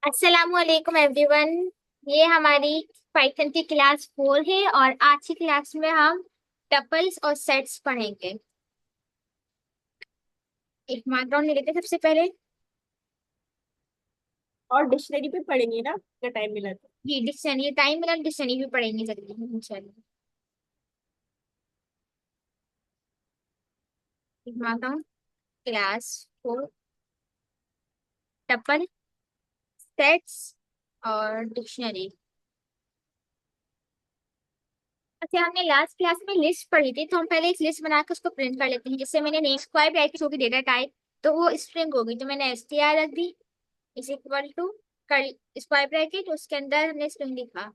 अस्सलामुअलैकुम एवरीवन। ये हमारी पाइथन की क्लास 4 है और आज की क्लास में हम टपल्स और सेट्स पढ़ेंगे। एक बैकग्राउंड ले लेते हैं सबसे पहले। और डिक्शनरी पे पढ़ेंगे ना अगर टाइम मिला तो। ये डिक्शनरी टाइम मिला, डिक्शनरी भी पढ़ेंगे जल्दी इंशाल्लाह। एक बैकग्राउंड, क्लास 4, टपल, सेट्स और डिक्शनरी। अच्छा, हमने लास्ट क्लास में लिस्ट पढ़ी थी तो हम पहले एक लिस्ट बना के उसको प्रिंट कर लेते हैं। जैसे मैंने नेम स्क्वायर ब्रैकेट होगी डेटा टाइप, तो वो स्ट्रिंग होगी, तो मैंने str रख दी इज इक्वल टू कर स्क्वायर ब्रैकेट, उसके अंदर हमने स्ट्रिंग लिखा।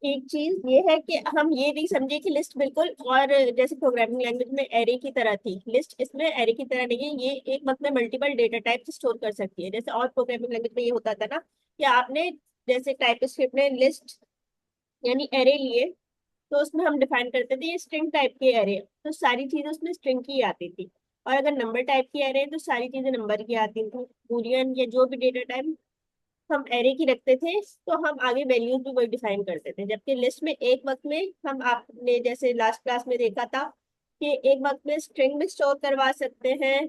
एक चीज ये है कि हम ये नहीं समझे कि लिस्ट बिल्कुल और जैसे प्रोग्रामिंग लैंग्वेज में एरे की तरह थी। लिस्ट इसमें एरे की तरह नहीं है, ये एक वक्त में मल्टीपल डेटा टाइप स्टोर कर सकती है। जैसे और प्रोग्रामिंग लैंग्वेज में ये होता था ना कि आपने जैसे टाइप स्क्रिप्ट में लिस्ट यानी एरे लिए, तो उसमें हम डिफाइन करते थे ये स्ट्रिंग टाइप के एरे, तो सारी चीजें उसमें स्ट्रिंग की आती थी। और अगर नंबर टाइप की एरे तो सारी चीजें नंबर की आती थी। बूलियन या जो भी डेटा टाइप हम एरे की रखते थे, तो हम आगे वैल्यूज भी वही डिफाइन करते थे। जबकि लिस्ट में एक वक्त में हम आपने जैसे लास्ट क्लास में देखा था कि एक वक्त में स्ट्रिंग भी स्टोर करवा सकते हैं,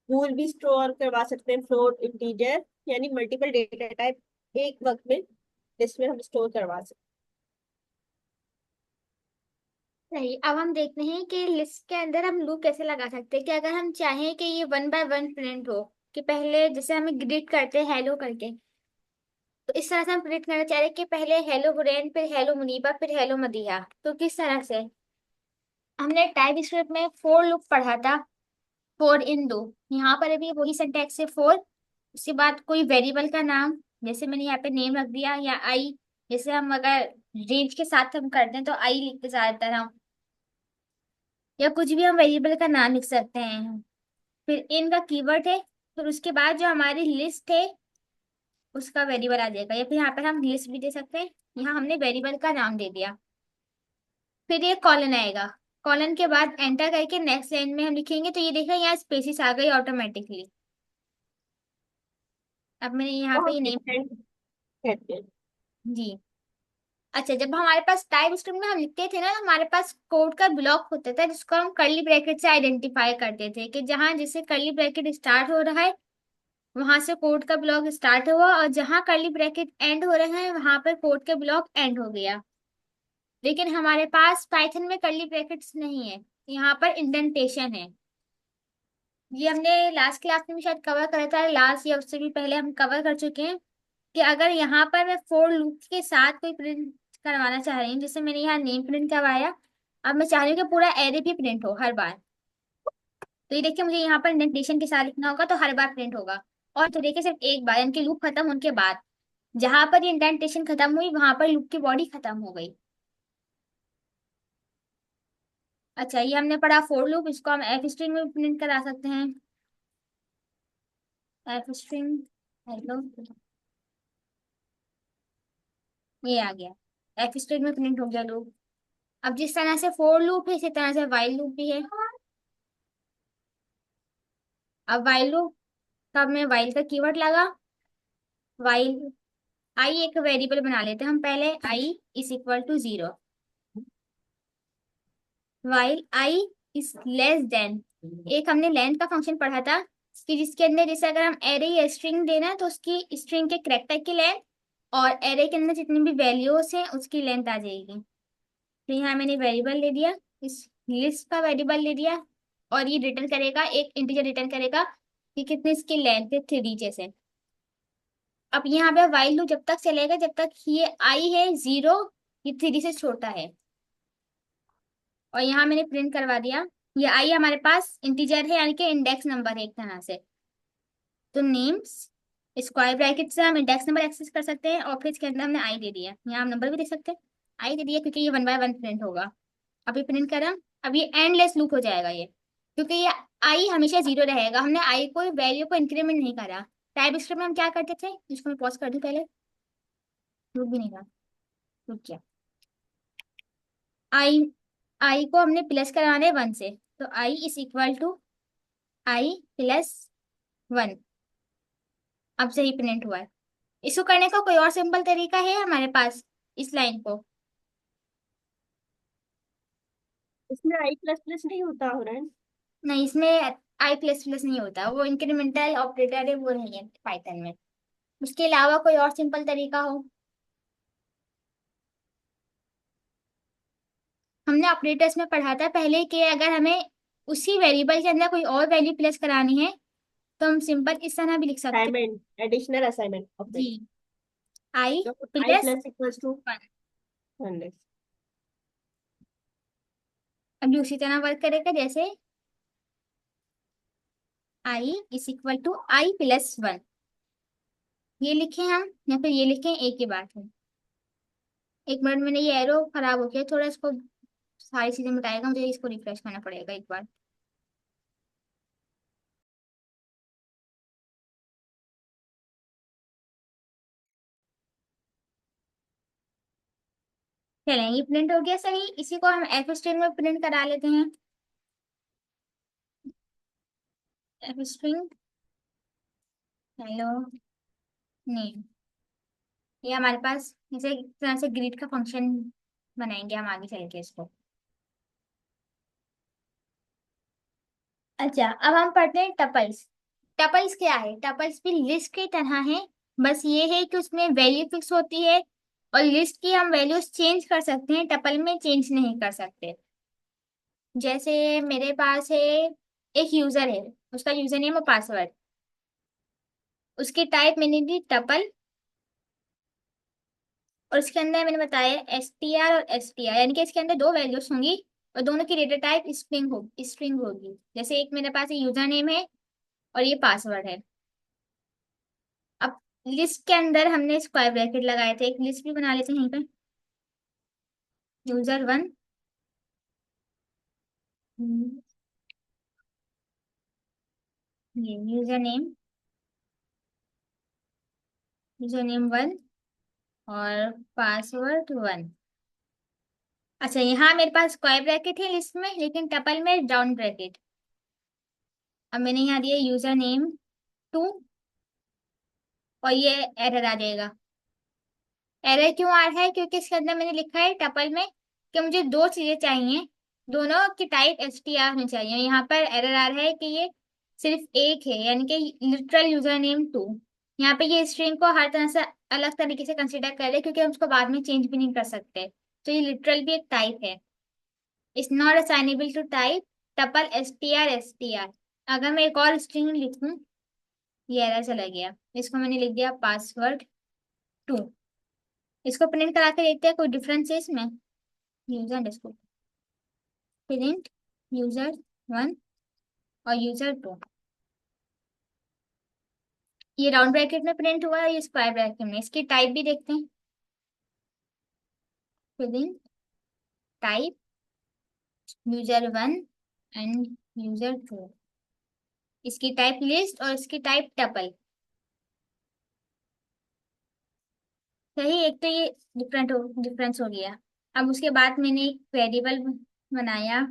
बूल भी स्टोर करवा सकते हैं, फ्लोट, इंटीजर, यानी मल्टीपल डेटा टाइप एक वक्त में लिस्ट में हम स्टोर करवा सकते सही, अब हम देखते हैं कि लिस्ट के अंदर हम लूप कैसे लगा सकते हैं। कि अगर हम चाहें कि ये 1 बाय 1 प्रिंट हो, कि पहले जैसे हमें ग्रीट करते हैं हेलो करके, तो इस तरह से हम प्रिंट करना चाह रहे हैं कि पहले हेलो गुरैन, फिर हेलो मुनीबा, फिर हेलो मदीहा। तो किस तरह से हमने टाइप स्क्रिप्ट में फोर लूप पढ़ा था, फोर इन दो। यहाँ पर अभी वही सिंटैक्स है, फोर, उसके बाद कोई वेरिएबल का नाम, जैसे मैंने यहाँ पे नेम रख दिया, या आई, जैसे हम अगर रेंज के साथ हम करते हैं तो आई लिखते ज्यादातर हम, या कुछ भी हम वेरिएबल का नाम लिख सकते हैं। फिर इन का कीवर्ड है, फिर उसके बाद जो हमारी लिस्ट है उसका वेरिएबल आ जाएगा, या फिर यहाँ पर हम लिस्ट भी दे सकते हैं। यहाँ हमने वेरिएबल का नाम दे दिया। फिर ये कॉलन आएगा, कॉलन के बाद एंटर करके नेक्स्ट लाइन में हम लिखेंगे, तो ये देखा यहाँ स्पेसिस आ गई ऑटोमेटिकली। अब मैंने यहाँ हैं। पे हम ये नेम। इंडेंट कहते हैं। जी। अच्छा, जब हमारे पास टाइप स्ट्रिंग में हम लिखते थे ना, हमारे पास कोड का ब्लॉक होता था जिसको हम कर्ली ब्रैकेट से आइडेंटिफाई करते थे, कि जहां जिससे कर्ली ब्रैकेट स्टार्ट हो रहा है वहां से कोड का ब्लॉक स्टार्ट हुआ, और जहां कर्ली ब्रैकेट एंड हो रहे हैं वहां पर कोड का ब्लॉक एंड हो गया। लेकिन हमारे पास पाइथन में कर्ली ब्रैकेट्स नहीं है, यहाँ पर इंडेंटेशन है। ये हमने लास्ट क्लास में भी शायद कवर करा था, लास्ट या उससे भी पहले हम कवर कर चुके हैं। कि अगर यहाँ पर मैं फोर लूप के साथ कोई प्रिंट करवाना चाह रही हूँ, जैसे मैंने यहाँ नेम प्रिंट करवाया, अब मैं चाह रही हूँ कि पूरा एरे भी प्रिंट हो हर बार। तो ये देखिए, मुझे यहाँ पर इंडेंटेशन के साथ लिखना होगा तो हर बार प्रिंट होगा। और तो देखिए सिर्फ एक बार, यानी लूप खत्म होने के बाद जहां पर ये इंडेंटेशन खत्म हुई वहां पर लूप की बॉडी खत्म हो गई। अच्छा, ये हमने पढ़ा फोर लूप, इसको हम एफ स्ट्रिंग में प्रिंट करा सकते हैं। एफ स्ट्रिंग, हेलो, ये आ गया, एफ स्ट्रिंग में प्रिंट हो गया लूप। अब जिस तरह से फोर लूप है इसी तरह से वाइल लूप भी है। अब वाइल लूप, तब मैं वाइल का कीवर्ड लगा, वाइल आई एक वेरिएबल बना लेते हैं हम पहले, i is equal to 0, while i is less than. एक हमने लेंथ का फंक्शन पढ़ा था कि जिसके अंदर जैसे अगर हम एरे या स्ट्रिंग देना तो उसकी स्ट्रिंग के कैरेक्टर की लेंथ और एरे के अंदर जितनी भी वैल्यूज हैं उसकी लेंथ आ जाएगी। तो यहाँ मैंने वेरिएबल ले दिया, इस लिस्ट का वेरिएबल ले दिया, और ये रिटर्न करेगा, एक इंटीजर रिटर्न करेगा कि कितनी इसकी लेंथ है, 3 जैसे। अब यहाँ पे वाइल लूप जब तक चलेगा जब तक ये आई है 0, ये 3 से छोटा है। और यहाँ मैंने प्रिंट करवा दिया, ये आई हमारे पास इंटीजर है, यानी कि इंडेक्स नंबर है एक तरह से। तो नेम्स स्क्वायर ब्रैकेट से हम इंडेक्स नंबर एक्सेस कर सकते हैं, और फिर इसके अंदर हमने आई दे दिया, यहाँ हम नंबर भी दे सकते हैं। आई दे दिया क्योंकि ये 1 बाय 1 प्रिंट होगा। अभी प्रिंट करा, अब ये एंडलेस लूप हो जाएगा ये, क्योंकि ये आई हमेशा 0 रहेगा, हमने आई को वैल्यू को इंक्रीमेंट नहीं करा। टाइप स्क्रिप्ट में हम क्या करते थे, जिसको मैं पॉज कर दूं पहले, रुक भी नहीं रहा, रुक गया। आई आई को हमने प्लस कराना है 1 से, तो i is equal to i plus 1। अब सही प्रिंट हुआ है। इसको करने का कोई और सिंपल तरीका है हमारे पास इस लाइन को? इसमें आई प्लस प्लस नहीं होता हो रहा है। नहीं, इसमें आई प्लस प्लस नहीं होता, वो इंक्रीमेंटल ऑपरेटर है, वो नहीं है पाइथन में। उसके अलावा कोई और सिंपल तरीका हो? हमने ऑपरेटर्स में पढ़ा था पहले कि अगर हमें उसी वेरिएबल के अंदर कोई और वैल्यू प्लेस करानी है तो हम सिंपल इस तरह भी लिख सकते असाइनमेंट, एडिशनल असाइनमेंट हैं। ऑपरेटर। जी, आई तो i plus plus equals to one. 100। अभी उसी तरह वर्क करेगा जैसे i is equal to i plus one, ये लिखें हम या फिर ये लिखें, एक ही बात है। एक मिनट, मैंने ये एरो खराब हो गया थोड़ा, इसको सारी चीजें मिटाएगा, मुझे इसको रिफ्रेश करना पड़ेगा एक बार। चलें, ये प्रिंट हो गया सही, इसी को हम एफ स्ट्रिंग में प्रिंट करा लेते हैं। एफ स्ट्रिंग हेलो नेम, ये हमारे पास जैसे एक तरह से ग्रीट का फंक्शन बनाएंगे हम आगे चल के इसको। अच्छा, अब हम पढ़ते हैं टपल्स। टपल्स क्या है? टपल्स भी लिस्ट की तरह है, बस ये है कि उसमें वैल्यू फिक्स होती है और लिस्ट की हम वैल्यूज चेंज कर सकते हैं, टपल में चेंज नहीं कर सकते। जैसे मेरे पास है एक यूजर है, उसका यूजर नेम और पासवर्ड, उसकी टाइप मैंने दी टपल, और उसके अंदर मैंने बताया एस टी आर और एस टी आर, यानी कि इसके अंदर दो वैल्यूज होंगी और दोनों की डेटा टाइप स्ट्रिंग होगी। जैसे एक मेरे पास यूजर नेम है और ये पासवर्ड है। अब लिस्ट के अंदर हमने स्क्वायर ब्रैकेट लगाए थे, एक लिस्ट भी बना लेते हैं यहीं पे। यूजर वन, ये यूजर नेम वन और पासवर्ड वन। अच्छा, यहाँ मेरे पास स्क्वायर ब्रैकेट है लिस्ट में, लेकिन टपल में डाउन ब्रैकेट। अब मैंने यहाँ दिया यूजर नेम टू, और ये एरर आ जाएगा। एरर क्यों आ रहा है? क्योंकि इसके अंदर मैंने लिखा है टपल में कि मुझे दो चीजें चाहिए, दोनों की टाइप एसटीआर होनी चाहिए। यहाँ पर एरर आ रहा है कि ये सिर्फ एक है, यानी कि लिटरल यूजर नेम टू। यहाँ पे ये स्ट्रिंग को हर तरह से अलग तरीके से कंसिडर कर रहे हैं, क्योंकि हम उसको बाद में चेंज भी नहीं कर सकते। तो ये लिटरल भी एक टाइप है। It's not assignable to type tuple S T R. अगर मैं एक और स्ट्रिंग लिखूं, ये एरर चला गया, इसको मैंने लिख दिया पासवर्ड टू। इसको प्रिंट करा के देखते हैं कोई डिफरेंस है इसमें। User underscore print user one और यूजर टू, ये राउंड ब्रैकेट में प्रिंट हुआ है, ये स्क्वायर ब्रैकेट में। इसकी टाइप भी देखते हैं। Print type user one and user two, इसकी टाइप लिस्ट और इसकी टाइप टपल। सही, एक तो ये डिफरेंस हो गया। अब उसके बाद मैंने एक वेरिएबल बनाया,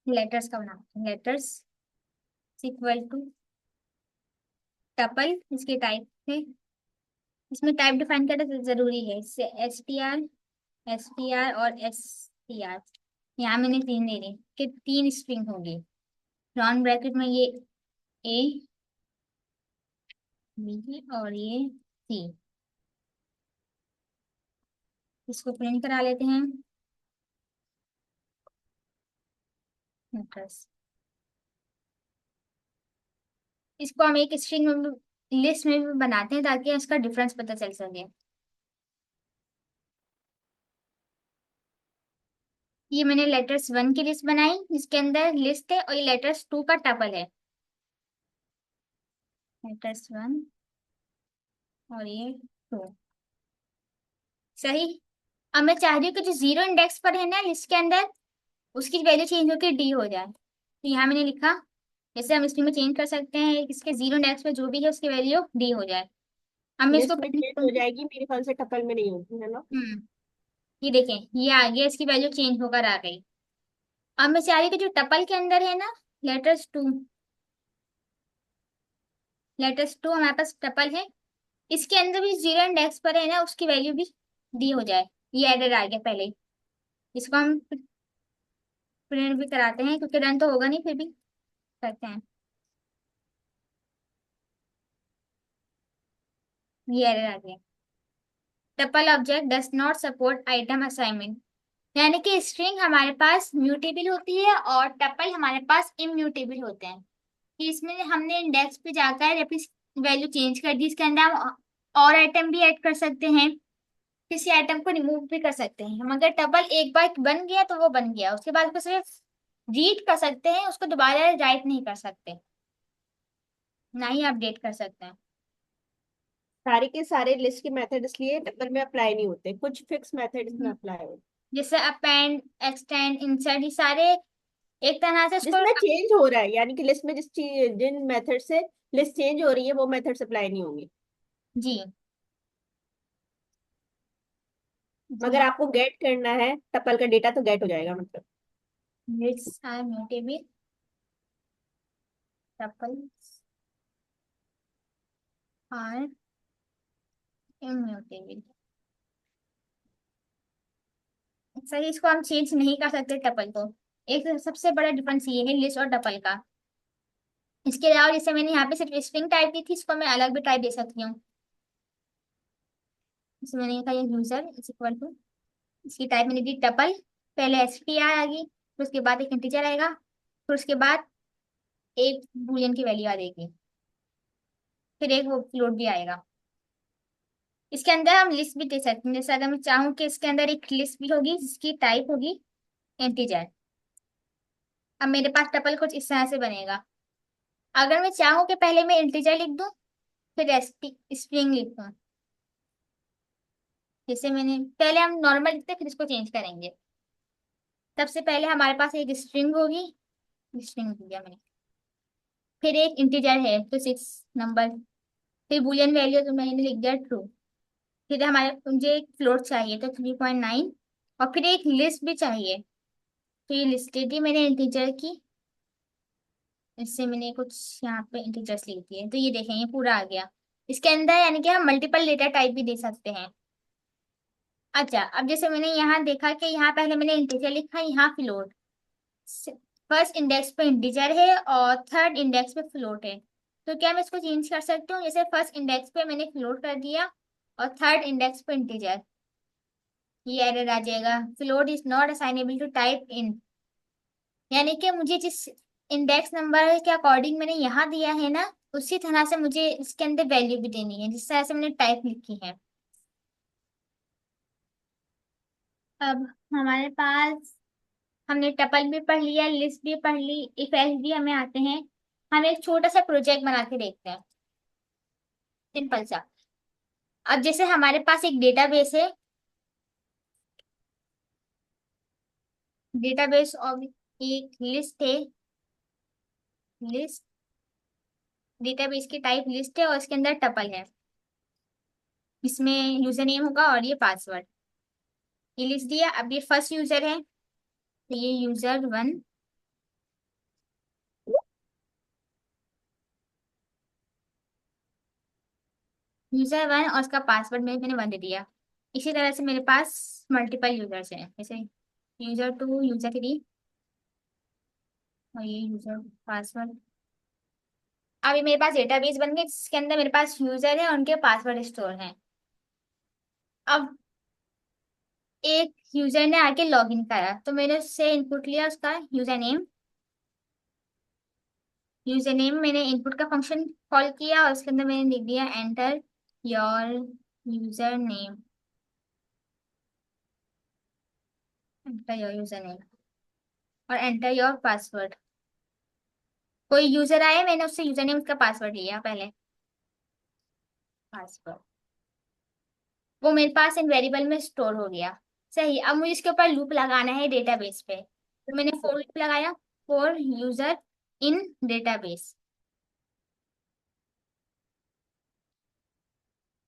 लेटर्स का बनाते हैं। लेटर्स इक्वल टू टपल, इसके टाइप थे, इसमें टाइप डिफाइन करना जरूरी है। एस टी आर और एस टी आर। यहाँ मैंने तीन दे दी कि तीन स्ट्रिंग होगी। राउंड ब्रैकेट में ये ए बी और ये सी, इसको प्रिंट करा लेते हैं। Address। इसको हम एक स्ट्रिंग में लिस्ट में भी बनाते हैं ताकि इसका डिफरेंस पता चल सके। ये मैंने लेटर्स वन की लिस्ट बनाई जिसके अंदर लिस्ट है, और ये लेटर्स टू का टपल है। लेटर्स वन और ये टू। सही। अब मैं चाह रही हूँ कि जो जीरो इंडेक्स पर है ना लिस्ट के अंदर, उसकी वैल्यू चेंज होकर डी हो जाए। तो यहाँ मैंने लिखा, जैसे हम इसमें चेंज कर सकते हैं इसके जीरो इंडेक्स पे जो भी है उसकी वैल्यू डी हो जाए। अब मैं इसको लिस्ट में प्रिंट चेंज हो करूंगी। जाएगी मेरे ख्याल से, टपल में नहीं होगी, है ना। हम्म, ये देखें, ये आ गया, इसकी वैल्यू चेंज होकर आ गई। अब मैं चाह रही हूँ कि जो टपल के अंदर है ना लेटर्स टू, लेटर्स टू हमारे पास टपल है, इसके अंदर भी जीरो इंडेक्स पर है ना, उसकी वैल्यू भी दी हो जाए। ये एरर आ गया पहले ही। इसको हम प्रिंट भी कराते हैं क्योंकि रन तो होगा नहीं, फिर भी करते हैं। ये एरर आ गया, tuple object does not support item assignment. यानी कि स्ट्रिंग हमारे पास म्यूटेबल होती है और टपल हमारे पास इम्यूटेबल होते हैं। कि इसमें हमने इंडेक्स पे जाकर अपनी वैल्यू चेंज कर दी, इसके अंदर हम और आइटम भी ऐड कर सकते हैं, किसी आइटम को रिमूव भी कर सकते हैं हम। अगर टपल एक बार बन गया तो वो बन गया, उसके बाद उसको सिर्फ रीड कर सकते हैं, उसको दोबारा राइट नहीं कर सकते, ना ही अपडेट कर सकते हैं। सारे के सारे लिस्ट के मेथड इसलिए टप्पल में अप्लाई नहीं होते, कुछ फिक्स मेथड इसमें हम्म। अप्लाई होते जैसे अपेंड, एक्सटेंड, इंसर्ट, ये सारे एक तरह से इसको। जिसमें चेंज हो रहा है, यानी कि लिस्ट में जिन मेथड से लिस्ट चेंज हो रही है वो मेथड्स अप्लाई नहीं होंगे। जी। जी मगर हाँ। आपको गेट करना है टप्पल का डेटा तो गेट हो जाएगा मतलब। Lists are mutable, tuples are immutable. सही, इसको हम चेंज नहीं कर सकते टपल को। एक सबसे बड़ा डिफरेंस ये है लिस्ट और टपल का। इसके अलावा जैसे मैंने यहाँ पे सिर्फ स्ट्रिंग टाइप दी थी, इसको मैं अलग भी टाइप दे सकती हूँ। जैसे मैंने कहा यूजर इज इक्वल टू, इसकी टाइप मैंने दी टपल, पहले str आ गई, फिर उसके बाद एक इंटीजर आएगा, फिर उसके बाद एक बूलियन की वैल्यू आ जाएगी, फिर एक वो फ्लोट भी आएगा। इसके अंदर हम लिस्ट भी दे सकते हैं, जैसे अगर मैं चाहूँ कि इसके अंदर एक लिस्ट भी होगी जिसकी टाइप होगी इंटीजर। अब मेरे पास टपल कुछ इस तरह से बनेगा। अगर मैं चाहूँ कि पहले मैं इंटीजर लिख दूँ फिर स्ट्रिंग लिख दूँ, जैसे मैंने पहले हम नॉर्मल लिखते हैं, फिर इसको चेंज करेंगे। सबसे पहले हमारे पास एक स्ट्रिंग होगी, स्ट्रिंग दिया मैंने, फिर एक इंटीजर है तो 6 नंबर, फिर बुलियन वैल्यू तो मैंने लिख दिया ट्रू, फिर हमारे मुझे एक फ्लोट चाहिए तो 3.9, और फिर एक लिस्ट भी चाहिए, तो ये लिस्ट दे दी मैंने इंटीजर की। इससे मैंने कुछ यहाँ पे इंटीजर्स लिख दिए, तो ये देखें ये पूरा आ गया। इसके अंदर यानी कि हम मल्टीपल डेटा टाइप भी दे सकते हैं। अच्छा, अब जैसे मैंने यहाँ देखा कि यहाँ पहले मैंने इंटीजर लिखा, यहाँ फ्लोट, फर्स्ट इंडेक्स पे इंटीजर है और थर्ड इंडेक्स पे फ्लोट है, तो क्या मैं इसको चेंज कर सकती हूँ? जैसे फर्स्ट इंडेक्स पे मैंने फ्लोट कर दिया और थर्ड इंडेक्स पे इंटीजर, ये एरर आ जाएगा, float is not assignable to type int. यानी कि मुझे जिस इंडेक्स नंबर के अकॉर्डिंग मैंने यहाँ दिया है ना, उसी तरह से मुझे इसके अंदर वैल्यू भी देनी है जिस तरह से मैंने टाइप लिखी है। अब हमारे पास, हमने टपल भी पढ़ लिया, लिस्ट भी पढ़ ली, इफ एल्स भी हमें आते हैं। हम एक छोटा सा प्रोजेक्ट बना के देखते हैं, सिंपल सा। अब जैसे हमारे पास एक डेटाबेस है, डेटाबेस और एक लिस्ट है, लिस्ट, डेटाबेस की टाइप लिस्ट है और इसके अंदर टपल है, इसमें यूजर नेम होगा और ये पासवर्ड। ये लिस्ट दिया, अब ये फर्स्ट यूजर है तो ये यूजर 1, यूजर 1 और उसका पासवर्ड मैंने 1 दे दिया। इसी तरह से मेरे पास मल्टीपल यूजर्स हैं, जैसे यूजर 2, यूजर 3, और ये यूजर पासवर्ड। अभी मेरे पास डेटाबेस बन गई जिसके अंदर मेरे पास यूजर है और उनके पासवर्ड स्टोर हैं। अब एक यूजर ने आके लॉगिन करा तो मैंने उससे इनपुट लिया, उसका यूजर नेम मैंने इनपुट का फंक्शन कॉल किया और उसके अंदर मैंने लिख दिया enter your user name, enter your user name और एंटर योर पासवर्ड। कोई यूजर आया, मैंने उससे यूजर नेम उसका पासवर्ड लिया पहले, पासवर्ड, वो मेरे पास इन वेरिएबल में स्टोर हो गया। सही, अब मुझे इसके ऊपर लूप लगाना है डेटाबेस पे, तो मैंने फॉर लूप लगाया, फॉर यूजर इन डेटाबेस।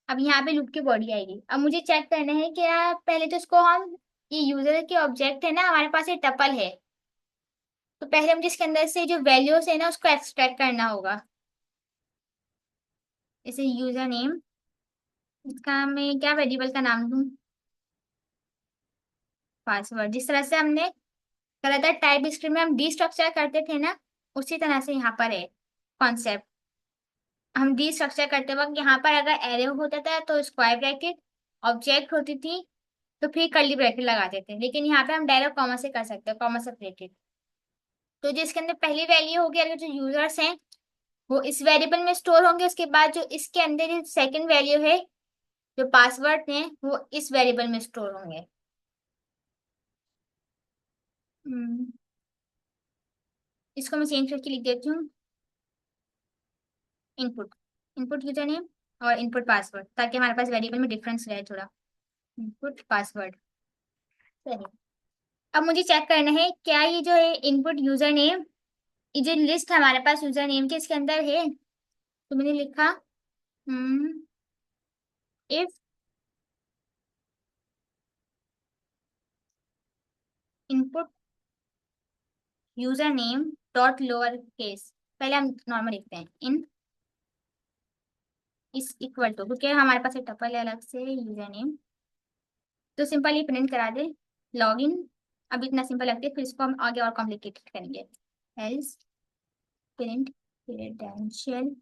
अब यहाँ पे लूप की बॉडी आएगी। अब मुझे चेक करना है कि पहले तो इसको हम, ये यूजर के ऑब्जेक्ट है ना हमारे पास, ये टपल है, तो तो पहले हम जिसके अंदर से जो वैल्यूज है ना उसको एक्सट्रैक्ट करना होगा। जैसे यूजर नेम, इसका मैं क्या वेरिएबल का नाम दूं? पासवर्ड। जिस तरह से हमने करा था टाइप स्ट्रिंग में हम डी स्ट्रक्चर करते थे ना, उसी तरह से यहाँ पर है कॉन्सेप्ट। हम डी स्ट्रक्चर करते वक्त यहाँ पर अगर एरे होता था तो स्क्वायर ब्रैकेट, ऑब्जेक्ट होती थी तो फिर कर्ली ब्रैकेट लगाते थे, लेकिन यहाँ पे हम डायरेक्ट कॉमा से कर सकते हैं, कॉमा सेपरेटेड। तो जिसके अंदर पहली वैल्यू होगी, अगर जो यूजर्स हैं वो इस वेरिएबल में स्टोर होंगे, उसके बाद जो इसके अंदर जो सेकंड वैल्यू है, जो पासवर्ड है, वो इस वेरिएबल में स्टोर होंगे। हम्म, इसको मैं चेंज करके लिख देती हूँ, इनपुट, इनपुट यूजर नेम और इनपुट पासवर्ड, ताकि हमारे पास वेरिएबल में डिफरेंस रहे थोड़ा। इनपुट पासवर्ड, सही। अब मुझे चेक करना है क्या ये जो है इनपुट यूजर नेम, ये जो लिस्ट हमारे पास यूजर नेम के इसके अंदर है। तो मैंने लिखा if input user name dot lower case, पहले हम नॉर्मल लिखते हैं, इन इस इक्वल टू, क्योंकि हमारे पास एक टपल है अलग से यूजर नेम, तो सिंपली प्रिंट करा दे लॉगिन। अब इतना सिंपल लगता है, फिर इसको हम आगे और कॉम्प्लिकेटेड करेंगे। Else print credential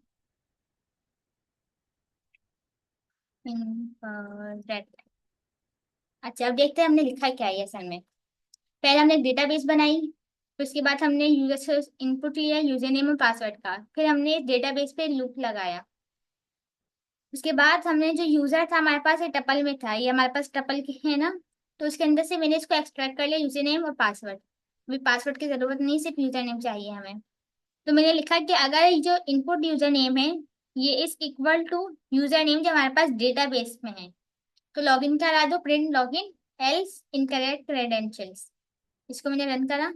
incorrect. अच्छा, अब देखते हैं हमने लिखा क्या है असल में। पहले हमने डेटाबेस बनाई, फिर उसके बाद हमने यूजर से इनपुट लिया यूजर नेम और पासवर्ड का, फिर हमने डेटाबेस पे लूप लगाया। उसके बाद हमने जो यूजर था हमारे पास ये टपल में था, ये हमारे पास टपल के है ना, तो उसके अंदर से मैंने इसको एक्सट्रैक्ट कर लिया यूजर नेम और पासवर्ड। अभी पासवर्ड की जरूरत नहीं, सिर्फ यूजर नेम चाहिए हमें। तो मैंने लिखा कि अगर ये जो इनपुट यूजर नेम है ये is equal to user name जो हमारे पास डेटाबेस में है, तो लॉगिन करा दो, print login, else incorrect credentials. इसको मैंने रन करा।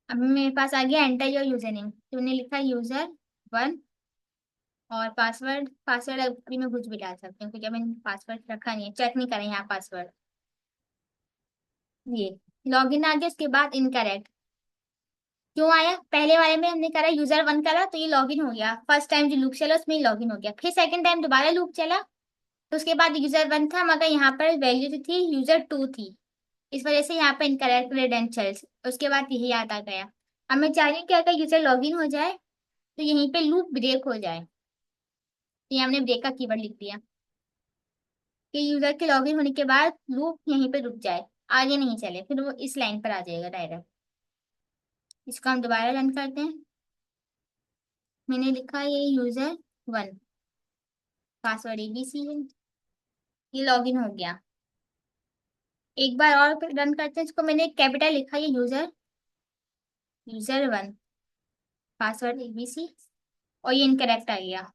अब मेरे पास आ गया एंटर योर यूजर नेम, तो मैंने लिखा यूजर वन, और पासवर्ड, पासवर्ड अभी मैं कुछ भी डाल सकती हूँ क्योंकि मैंने पासवर्ड रखा नहीं है, चेक नहीं करें यहाँ पासवर्ड। ये लॉगिन आ गया, उसके बाद इनकरेक्ट क्यों आया? पहले वाले में हमने करा यूजर वन करा तो ये लॉगिन हो गया, फर्स्ट टाइम जो लूप चला उसमें लॉगिन हो गया, फिर सेकंड टाइम दोबारा लूप चला तो उसके बाद यूजर वन था, मगर यहाँ पर वैल्यू जो थी यूजर टू थी, इस वजह से यहाँ पे इनकरेक्ट क्रेडेंशियल्स, उसके बाद यही याद आ गया। अब मैं चाह रही हूँ कि अगर यूजर लॉगिन हो जाए तो यहीं पे लूप ब्रेक हो जाए, तो ये हमने ब्रेक का कीवर्ड लिख दिया कि यूजर के लॉगिन होने के बाद लूप यहीं पे रुक जाए, आगे नहीं चले, फिर वो इस लाइन पर आ जाएगा डायरेक्ट। इसको हम दोबारा रन करते हैं। मैंने लिखा ये यूजर वन, पासवर्ड एबीसी है, ये लॉगिन हो गया। एक बार और रन करते हैं इसको, मैंने कैपिटल लिखा ये user, user one, password ABC, और ये इनकरेक्ट आ गया।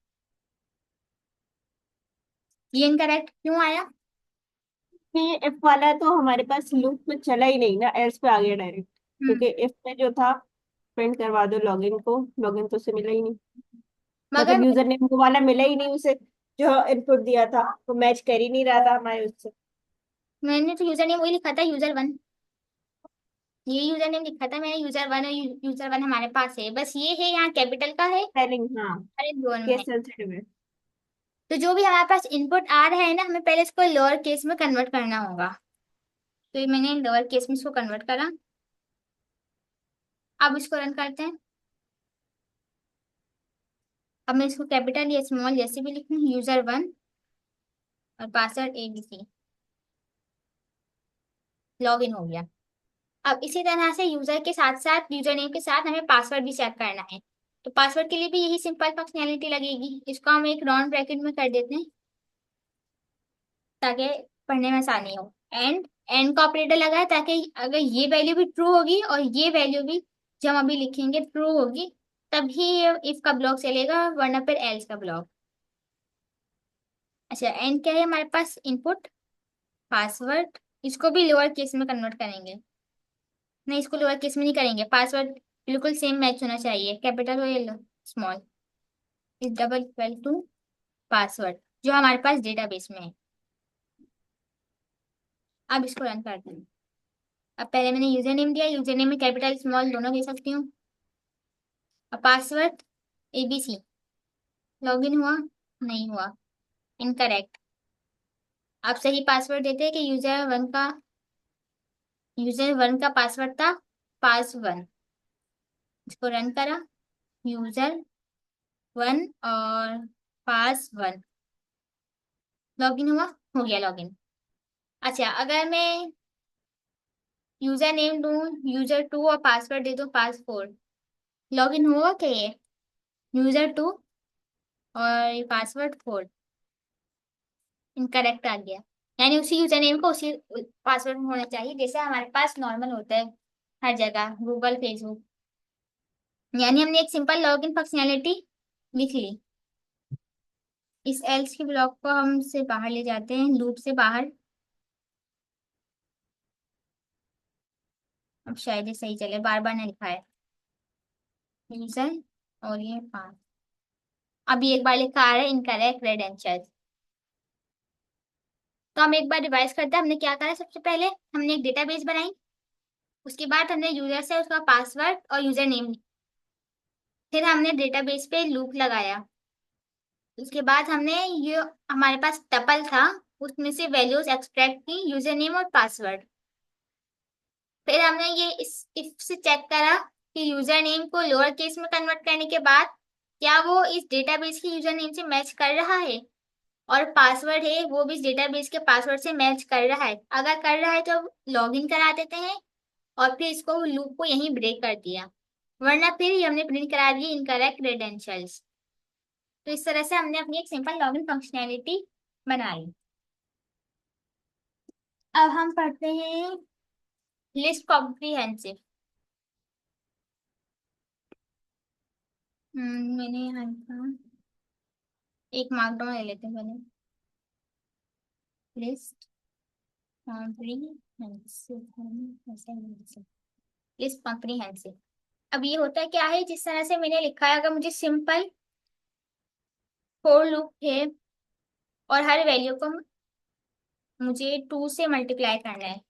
ये इनकरेक्ट क्यों आया? ये इफ वाला तो हमारे पास लूप में चला ही नहीं ना, एल्स पे आ गया डायरेक्ट। हम्म, क्योंकि इफ में जो था प्रिंट करवा दो लॉगिन को, लॉगिन तो उसे मिला ही नहीं। मगर मतलब यूजर नेम वो वाला मिला ही नहीं उसे, जो इनपुट दिया था वो मैच कर ही नहीं रहा था हमारे उससे। मैंने तो यूजर नेम वही लिखा था, यूजर वन, ये यूजर नेम लिखा था मैंने यूजर वन, और यूजर वन हमारे पास है, बस ये है यहाँ कैपिटल का है, स्पेलिंग हाँ, अरे दोनों में केस है। सेंसिटिव है। तो जो भी हमारे पास इनपुट आ रहा है ना, हमें पहले इसको लोअर केस में कन्वर्ट करना होगा, तो ये मैंने लोअर केस में इसको कन्वर्ट करा। अब इसको रन करते हैं। अब मैं इसको कैपिटल या स्मॉल जैसे भी लिखूं, यूजर वन और पासवर्ड एबीसी, लॉग इन हो गया। अब इसी तरह से यूजर के साथ साथ यूजर नेम के साथ हमें पासवर्ड भी सेट करना है, तो पासवर्ड के लिए भी यही सिंपल फंक्शनैलिटी लगेगी, इसको हम एक राउंड ब्रैकेट में कर देते हैं ताकि पढ़ने में आसानी हो। एंड एंड का ऑपरेटर लगा है ताकि अगर ये वैल्यू भी ट्रू होगी और ये वैल्यू भी जो हम अभी लिखेंगे ट्रू होगी, तभी ये इफ का ब्लॉक चलेगा, वरना फिर एल्स का ब्लॉक। अच्छा, एंड क्या है हमारे पास? इनपुट पासवर्ड, इसको भी लोअर केस में कन्वर्ट करेंगे। नहीं, इसको लोअर केस में नहीं करेंगे, पासवर्ड बिल्कुल सेम मैच होना चाहिए, कैपिटल हो या small, is double equal to password जो हमारे पास डेटाबेस में है। अब इसको रन करते हैं। अब पहले मैंने यूजर नेम दिया, यूजर नेम में कैपिटल स्मॉल दोनों दे सकती हूँ। अब पासवर्ड ABC। लॉगिन हुआ? नहीं हुआ, इनकरेक्ट। आप सही पासवर्ड देते हैं कि यूजर वन का पासवर्ड था पास1। इसको रन करा, यूजर 1 और पास1। लॉगिन हुआ? हो गया लॉगिन। अच्छा, अगर मैं यूजर नेम दूं यूजर 2 और पासवर्ड दे दूं पास4, लॉगिन हुआ क्या ये? यूजर 2 और पासवर्ड 4, इनकरेक्ट आ गया। यानी उसी यूजर नेम को उसी पासवर्ड में होना चाहिए जैसे हमारे पास नॉर्मल होता है हर जगह, गूगल, फेसबुक। यानी हमने एक सिंपल लॉगिन फंक्शनैलिटी लिख ली। इस एल्स के ब्लॉक को हम से बाहर ले जाते हैं, लूप से बाहर। अब शायद ये सही चले, बार बार नहीं लिखा है यूजर और ये पास। अभी एक बार लिखा आ रहा है इनकरेक्ट क्रेडेंशियल्स। तो हम एक बार रिवाइज करते हैं हमने क्या करा। सबसे पहले हमने एक डेटाबेस बनाई, उसके बाद हमने यूजर से उसका पासवर्ड और यूजर नेम, फिर हमने डेटाबेस पे लूप लगाया। उसके बाद हमने ये हमारे पास टपल था, उसमें से वैल्यूज एक्सट्रैक्ट की, यूजर नेम और पासवर्ड। फिर हमने ये इस इफ से चेक करा कि यूजर नेम को लोअर केस में कन्वर्ट करने के बाद क्या वो इस डेटाबेस के यूजर नेम से मैच कर रहा है, और पासवर्ड है वो भी इस डेटाबेस के पासवर्ड से मैच कर रहा है। अगर कर रहा है तो लॉगिन करा देते हैं, और फिर इसको लूप को यहीं ब्रेक कर दिया, वरना फिर ही हमने प्रिंट करा दी इनकरेक्ट क्रेडेंशियल्स। तो इस तरह से हमने अपनी एक सिंपल लॉगिन फंक्शनैलिटी बनाई। अब हम पढ़ते हैं लिस्ट कॉम्प्रिहेंसिव। मैंने यहाँ लिखा, एक मार्कडाउन ले लेते हैं पहले। List comprehensive, list comprehensive. अब ये होता है क्या है, जिस तरह से मैंने लिखा है, अगर मुझे सिंपल फोर लूप है और हर वैल्यू को मुझे 2 से मल्टीप्लाई करना है,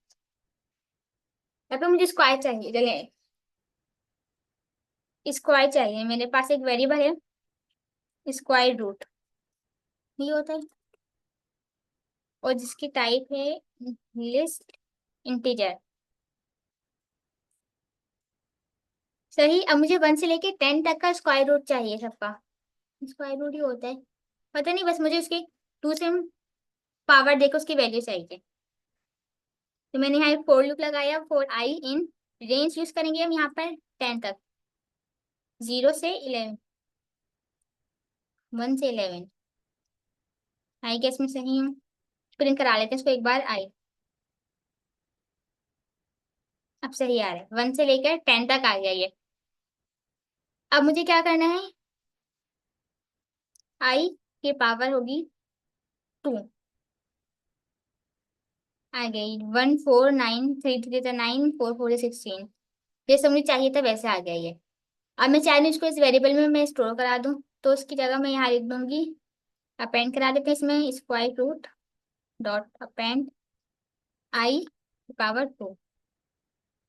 या फिर मुझे स्क्वायर चाहिए, चले स्क्वायर चाहिए, मेरे पास एक वेरिएबल है स्क्वायर रूट, ये होता है, और जिसकी टाइप है लिस्ट इंटीजर। सही। अब मुझे 1 से लेके 10 तक का स्क्वायर रूट चाहिए सबका। स्क्वायर रूट ही होता है, पता नहीं, बस मुझे उसकी 2 से पावर देकर उसकी वैल्यू चाहिए। तो मैंने यहाँ एक फोर लूप लगाया, for I in range use करेंगे हम यहाँ पर 10 तक, 0 से 11, 1 से 11। आई गेस में सही हूँ, प्रिंट करा लेते हैं इसको एक बार। आई अब सही आ रहा है, 1 से लेकर 10 तक आ गया ये। अब मुझे क्या करना है, आई की पावर होगी 2, आ गई 1 4 9 3 3 9 4 4 16, जैसे मुझे चाहिए था वैसे आ गया ये। अब मैं चाह रही हूँ इसको इस वेरिएबल में मैं स्टोर करा दूँ, तो उसकी जगह मैं यहाँ लिख दूंगी, अपेंड करा देते हैं इसमें स्क्वायर रूट डॉट अपेंड आई पावर 2,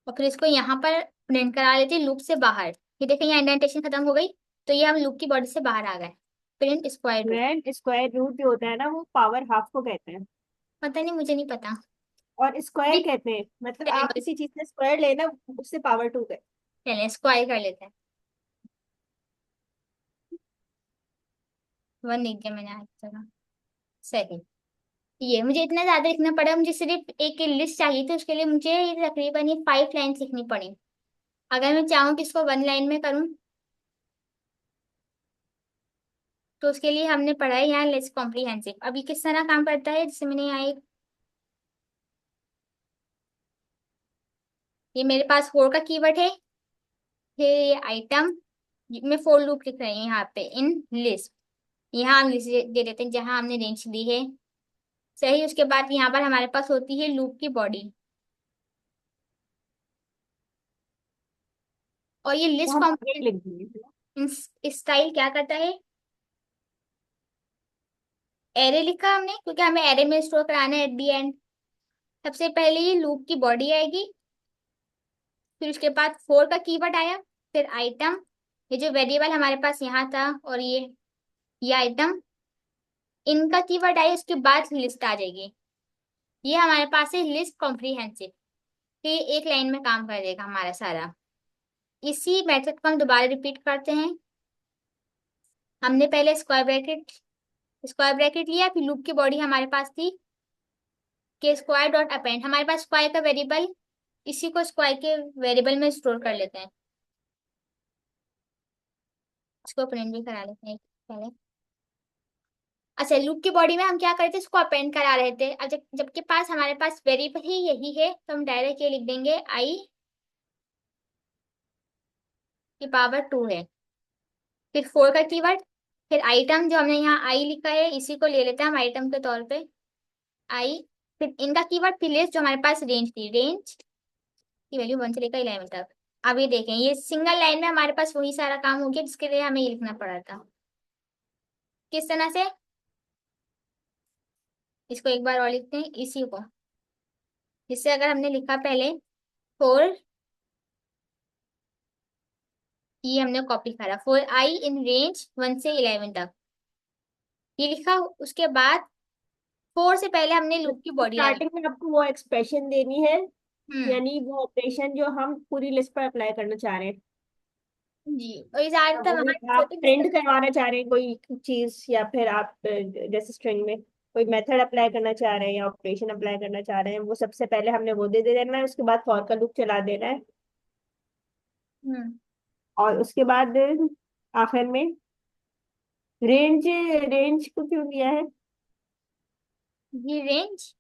और फिर इसको यहाँ पर प्रिंट करा लेते हैं लूप से बाहर। ये देखें यहाँ इंडेंटेशन खत्म हो गई, तो ये हम लूप की बॉडी से बाहर आ गए। Print square root. Print square root जो होता है ना वो पावर हाफ को कहते हैं, पता नहीं, मुझे नहीं पता। और स्क्वायर भी कहते हैं, मतलब चले आप किसी चीज का स्क्वायर लेना उससे पावर 2 है। चले स्क्वायर कर लेते हैं। 1 लिख दिया मैंने आज जगह। सही। ये मुझे इतना ज्यादा लिखना पड़ा, मुझे सिर्फ एक लिस्ट चाहिए थी, उसके लिए मुझे तकरीबन ये 5 लाइन लिखनी पड़ी। अगर मैं चाहूँ कि इसको 1 लाइन में करूँ, तो उसके लिए हमने पढ़ा है यहाँ लिस्ट कॉम्प्रिहेंसिव। अब ये किस तरह काम करता है, जैसे मैंने यहाँ एक, ये मेरे पास फोर का कीवर्ड है, फिर ये आइटम में फोर लूप लिख रहे हैं यहाँ पे इन लिस्ट। यहाँ हम लिस्ट दे देते हैं जहाँ हमने रेंज दी है। सही। उसके बाद यहाँ पर हमारे पास होती है लूप की बॉडी, और ये तो लिस्ट हम आगे लिख कॉम्प्रिहेंसिव देंगे। स्टाइल क्या करता है, एरे लिखा हमने क्योंकि हमें एरे में स्टोर कराना है एट दी एंड। सबसे पहले ये लूप की बॉडी आएगी, फिर उसके बाद फोर का कीवर्ड आया, फिर आइटम, ये जो वेरिएबल हमारे पास यहाँ था, और ये आइटम, इनका कीवर्ड आया, उसके बाद लिस्ट आ जाएगी। ये हमारे पास है लिस्ट कॉम्प्रिहेंसिव, ये एक लाइन में काम कर देगा हमारा सारा। इसी मेथड को हम दोबारा रिपीट करते हैं। हमने पहले स्क्वायर ब्रैकेट लिया, फिर लूप की बॉडी हमारे पास थी कि स्क्वायर डॉट अपेंड, हमारे पास स्क्वायर का वेरिएबल, इसी को स्क्वायर के वेरिएबल में स्टोर कर लेते हैं। इसको प्रिंट भी करा लेते हैं पहले। अच्छा, लूप की बॉडी में हम क्या करते थे, इसको अपेंड करा रहे थे। अब जबकि पास हमारे पास वेरिएबल ही यही है, तो हम डायरेक्ट ये लिख देंगे आई की पावर 2 है। फिर फोर का कीवर्ड, फिर आइटम, जो हमने यहाँ आई लिखा है इसी को ले लेते हैं हम आइटम के तौर पे, आई। फिर इनका कीवर्ड, फिर लिस्ट, जो हमारे पास रेंज थी, रेंज की वैल्यू 1 से लेकर 11 तक। अब ये देखें, ये सिंगल लाइन में हमारे पास वही सारा काम हो गया जिसके लिए हमें ये लिखना पड़ा था। किस तरह से, इसको एक बार और लिखते हैं इसी को, जिससे अगर हमने लिखा पहले फोर, ये हमने कॉपी करा, फोर आई इन रेंज 1 से 11 तक, ये लिखा। उसके बाद फोर से पहले हमने लूप की बॉडी लगाई। स्टार्टिंग में आपको वो एक्सप्रेशन देनी है, हम्म। यानी वो ऑपरेशन जो हम पूरी लिस्ट पर अप्लाई करना चाह रहे हैं। जी, और ये ज्यादातर अगर वहां आप छोटे प्रिंट करवाना चाह रहे हैं कोई चीज, या फिर आप जैसे स्ट्रिंग में कोई मेथड अप्लाई करना चाह रहे हैं या ऑपरेशन अप्लाई करना चाह रहे हैं, वो सबसे पहले हमने वो दे देना है, उसके बाद फॉर का लूप चला देना है, हम्म। और उसके बाद आखिर में रेंज, रेंज को क्यों दिया है? ये रेंज,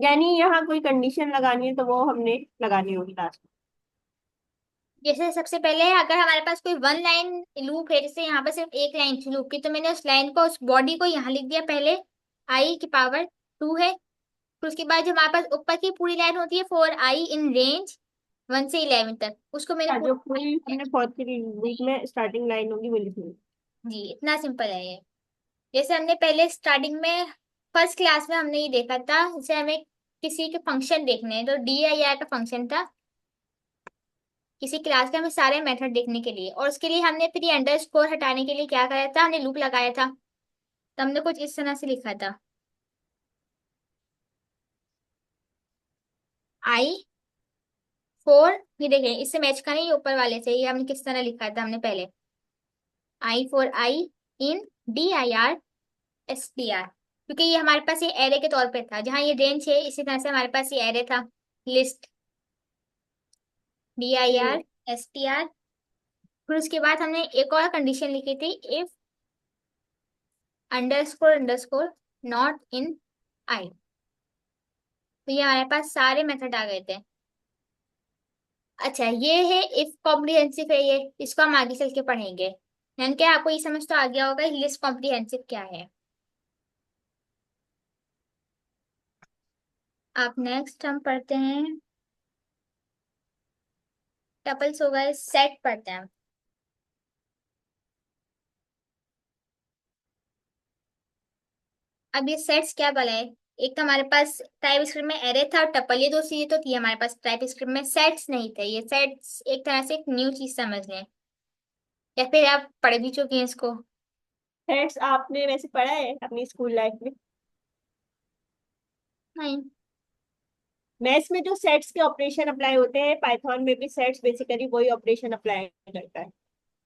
यानी यहाँ कोई कंडीशन लगानी है तो वो हमने लगानी होगी लास्ट जैसे सबसे पहले अगर हमारे पास कोई वन लाइन लूप है, जैसे यहाँ पर सिर्फ एक लाइन थी लूप की, तो मैंने उस लाइन को, उस बॉडी को यहाँ लिख दिया पहले, आई की पावर 2 है। फिर उसके बाद जो हमारे पास ऊपर की पूरी लाइन होती है, फोर आई इन रेंज 1 से 11 तक, उसको मैंने में जो पूरा। पूरी हमने फॉर की लूप में स्टार्टिंग लाइन होगी वो लिखनी जी, इतना सिंपल है ये। जैसे हमने पहले स्टार्टिंग में फर्स्ट क्लास में हमने ये देखा था, जैसे हमें किसी के फंक्शन देखने हैं, तो डी आई आर का फंक्शन था किसी क्लास के, हमें सारे मेथड देखने के लिए, और उसके लिए हमने फिर ये अंडरस्कोर हटाने के लिए क्या कराया था, हमने लूप लगाया था। तो हमने कुछ इस तरह से लिखा था, आई फोर, ये देखें इससे मैच का नहीं, ये ऊपर वाले से, ये हमने किस तरह लिखा था हमने पहले, i for i in d i r s T r, क्योंकि ये हमारे पास ये एरे के तौर पे था, जहाँ ये रेंज है इसी तरह से हमारे पास ये एरे था, लिस्ट, डी आई है। R s T r. फिर उसके बाद हमने एक और कंडीशन लिखी थी, if underscore underscore not in i. तो ये हमारे पास सारे मेथड आ गए थे। अच्छा, ये है इफ कॉम्प्रिहेंसिव है, ये इसको हम आगे चल के पढ़ेंगे। यानी कि आपको ये समझ तो आ गया होगा लिस्ट कॉम्प्रिहेंसिव क्या है। आप नेक्स्ट हम पढ़ते हैं, टपल्स हो गए, सेट पढ़ते हैं। अब ये सेट्स क्या भला है, एक तो हमारे पास टाइप स्क्रिप्ट में एरे था और टपल, ये दो चीजें तो थी हमारे पास, टाइप स्क्रिप्ट में सेट्स नहीं थे। ये सेट्स एक तरह से एक न्यू चीज समझ लें, या फिर आप पढ़ भी चुके हैं इसको। सेट्स आपने वैसे पढ़ा है अपनी स्कूल लाइफ में? नहीं। मैथ्स में जो सेट्स के ऑपरेशन अप्लाई होते हैं, पाइथन में भी सेट्स बेसिकली वही ऑपरेशन अप्लाई करता है।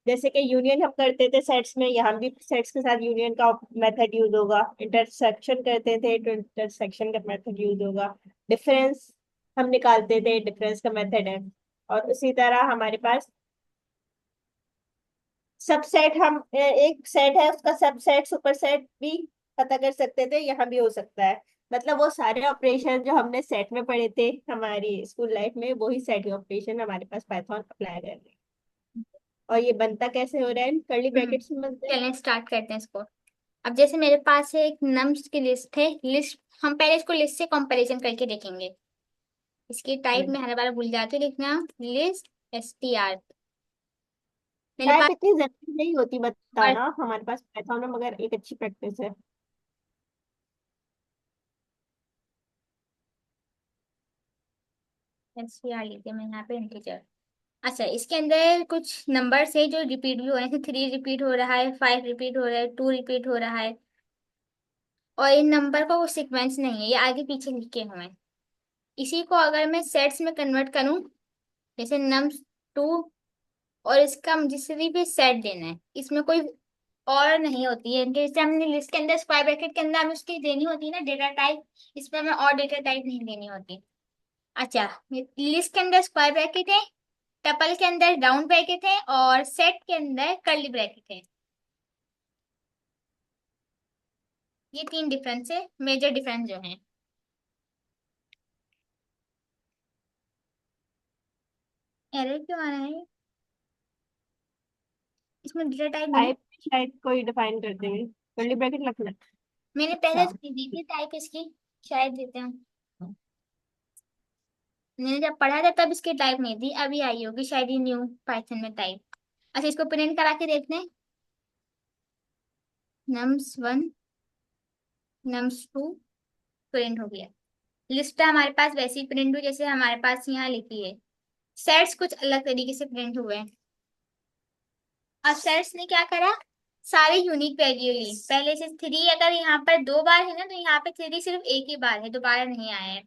जैसे कि यूनियन हम करते थे सेट्स में, यहाँ भी सेट्स के साथ यूनियन का मेथड यूज होगा। इंटरसेक्शन करते थे तो इंटरसेक्शन का मेथड यूज होगा। डिफरेंस हम निकालते थे, डिफरेंस का मेथड है। और उसी तरह हमारे पास सबसेट, हम एक सेट है उसका सबसेट सुपरसेट भी पता कर सकते थे, यहाँ भी हो सकता है। मतलब वो सारे ऑपरेशन जो हमने सेट में पढ़े थे हमारी स्कूल लाइफ में, वही सेट के ऑपरेशन हमारे पास पाइथन अप्लाई कर रहे हैं। और ये बनता कैसे हो रहा है, कर्ली ब्रैकेट्स में बनता है। चलें स्टार्ट करते हैं इसको। अब जैसे मेरे पास है एक नम्स की लिस्ट है, लिस्ट, हम पहले इसको लिस्ट से कंपैरिजन करके देखेंगे। इसकी टाइप में हर बार भूल जाती हूँ लिखना, लिस्ट एस टी आर। मैंने टाइप पास इतनी जरूरी नहीं होती पर, बताना हमारे पास पाइथन में, मगर एक अच्छी प्रैक्टिस है। SVR लेते हैं मैं यहाँ पे इंटीजर। अच्छा, इसके अंदर कुछ नंबर्स है जो रिपीट भी हो रहे हैं, 3 रिपीट हो रहा है, 5 रिपीट हो रहा है, 2 रिपीट हो रहा है। और इन नंबर का वो सीक्वेंस नहीं है, ये आगे पीछे लिखे हुए हैं। इसी को अगर मैं सेट्स में कन्वर्ट करूं, जैसे नम्स 2, और इसका जिससे भी सेट देना है, इसमें कोई और नहीं होती है। जैसे हमने लिस्ट के अंदर स्क्वायर ब्रैकेट के अंदर हमें उसकी देनी होती है ना डेटा टाइप, इसमें हमें और डेटा टाइप नहीं देनी होती। अच्छा, लिस्ट के अंदर स्क्वायर ब्रैकेट है, टपल के अंदर राउंड ब्रैकेट है, और सेट के अंदर कर्ली ब्रैकेट है। ये 3 डिफरेंस है, मेजर डिफरेंस जो है। एरर क्यों आ रहा है? इसमें डेटा टाइप नहीं। टाइप शायद कोई डिफाइन कर देंगे, कर्ली ब्रैकेट रखना। मैंने पहले अच्छा। दी थी टाइप इसकी, शायद देते हैं। मैंने जब पढ़ा था तब इसकी टाइप नहीं थी, अभी आई होगी शायद ये न्यू पाइथन में टाइप। अच्छा, इसको प्रिंट करा के देखते हैं। nums 1, nums 2 प्रिंट हो गया। लिस्ट हमारे पास वैसी प्रिंट हुई जैसे हमारे पास यहाँ लिखी है। सेट्स कुछ अलग तरीके से प्रिंट हुए हैं। अब सेट्स ने क्या करा, सारे यूनिक वैल्यू ली। पहले से 3 अगर यहाँ पर 2 बार है ना, तो यहाँ पे 3 सिर्फ एक ही बार है, दोबारा नहीं आया है।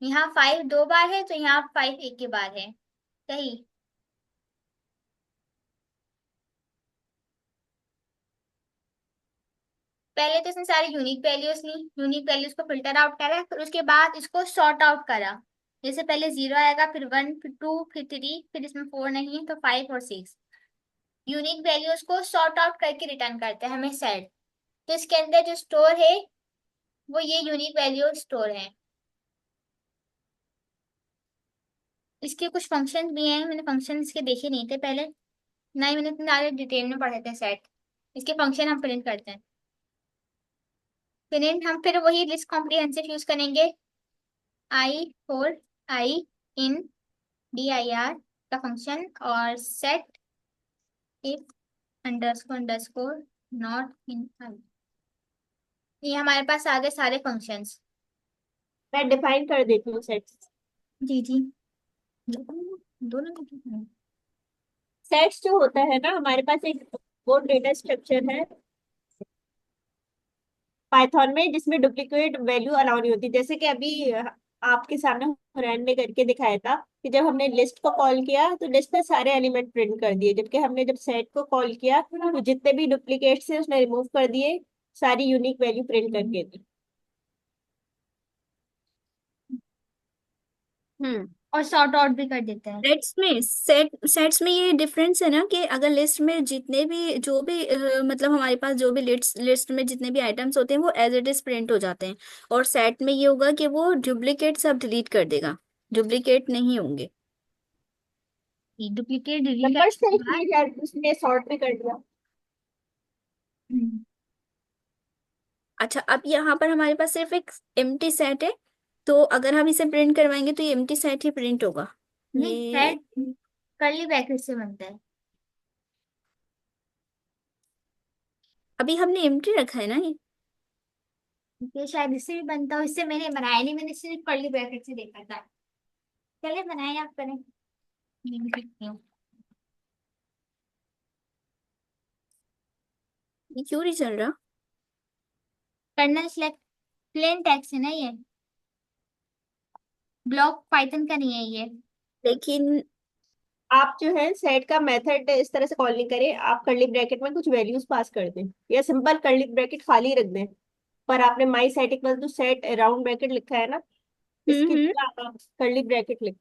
यहाँ 5 2 बार है, तो यहाँ 5 एक ही बार है। सही। पहले तो इसने सारी यूनिक वैल्यूज ली, यूनिक वैल्यूज को फिल्टर आउट करा, फिर उसके बाद इसको सॉर्ट आउट करा। जैसे पहले 0 आएगा, फिर 1, फिर 2, फिर 3, फिर इसमें 4 नहीं है तो 5 और 6। यूनिक वैल्यूज को सॉर्ट आउट करके रिटर्न करते हैं हमें सेट। तो इसके अंदर जो स्टोर है वो ये यूनिक वैल्यू स्टोर है। इसके कुछ फंक्शन भी हैं, मैंने फंक्शन इसके देखे नहीं थे पहले, ना ही मैंने इतने ज्यादा डिटेल में पढ़े थे सेट। इसके फंक्शन हम प्रिंट करते हैं। प्रिंट हम फिर वही लिस्ट कॉम्प्रिहेंसिव यूज करेंगे। i i इन dir का फंक्शन, और set if underscore underscore not in i. ये हमारे पास आ गए सारे फंक्शंस। मैं डिफाइन कर देती हूँ सेट्स। जी जी, दोनों को क्यों करें? सेट्स जो होता है ना, हमारे पास एक वो डेटा स्ट्रक्चर है पाइथन में जिसमें डुप्लीकेट वैल्यू अलाउ नहीं होती। जैसे कि अभी आपके सामने हुरैन ने करके दिखाया था कि जब हमने लिस्ट को कॉल किया तो लिस्ट में सारे एलिमेंट प्रिंट कर दिए, जबकि हमने जब सेट को कॉल किया तो जितने भी डुप्लीकेट्स थे उसने रिमूव कर दिए, सारी यूनिक वैल्यू प्रिंट करके दी। हम्म। और सॉर्ट आउट भी कर देते हैं। सेट्स में ये डिफरेंस है ना कि अगर लिस्ट में जितने भी जो भी मतलब हमारे पास जो भी लिस्ट में जितने भी आइटम्स होते हैं वो एज इट इज प्रिंट हो जाते हैं। और सेट में ये होगा कि वो डुप्लीकेट सब डिलीट कर देगा, डुप्लीकेट नहीं होंगे। डुप्लीकेट डिलीट नंबर्स करने थे के इसलिए बाद। शायद उसने सॉर्ट भी कर दिया। हम्म, अच्छा, अब यहाँ पर हमारे पास सिर्फ एक एम्प्टी सेट है, तो अगर हम इसे प्रिंट करवाएंगे तो ये एम्प्टी सेट ही प्रिंट होगा। नहीं, ये सेट कर्ली ब्रैकेट से बनता है। अभी हमने एम्प्टी रखा है ना ये। ये शायद इससे भी बनता हो, इससे मैंने बनाया नहीं, मैंने सिर्फ कर्ली ब्रैकेट से देखा था। चलिए बनाए, आप करें। ये भी देखती हूँ। ये क्यों नहीं चल रहा? कर्नल सिलेक्ट, प्लेन टेक्स्ट है ना ये, ब्लॉक पाइथन का नहीं है ये। लेकिन आप जो है सेट का मेथड इस तरह से कॉल नहीं करें, आप कर्ली ब्रैकेट में कुछ वैल्यूज पास कर दें या सिंपल कर्ली ब्रैकेट खाली रख दें। पर आपने my set equal to set round bracket लिखा है ना, इसकी हम्म। जगह आप कर्ली ब्रैकेट लिख।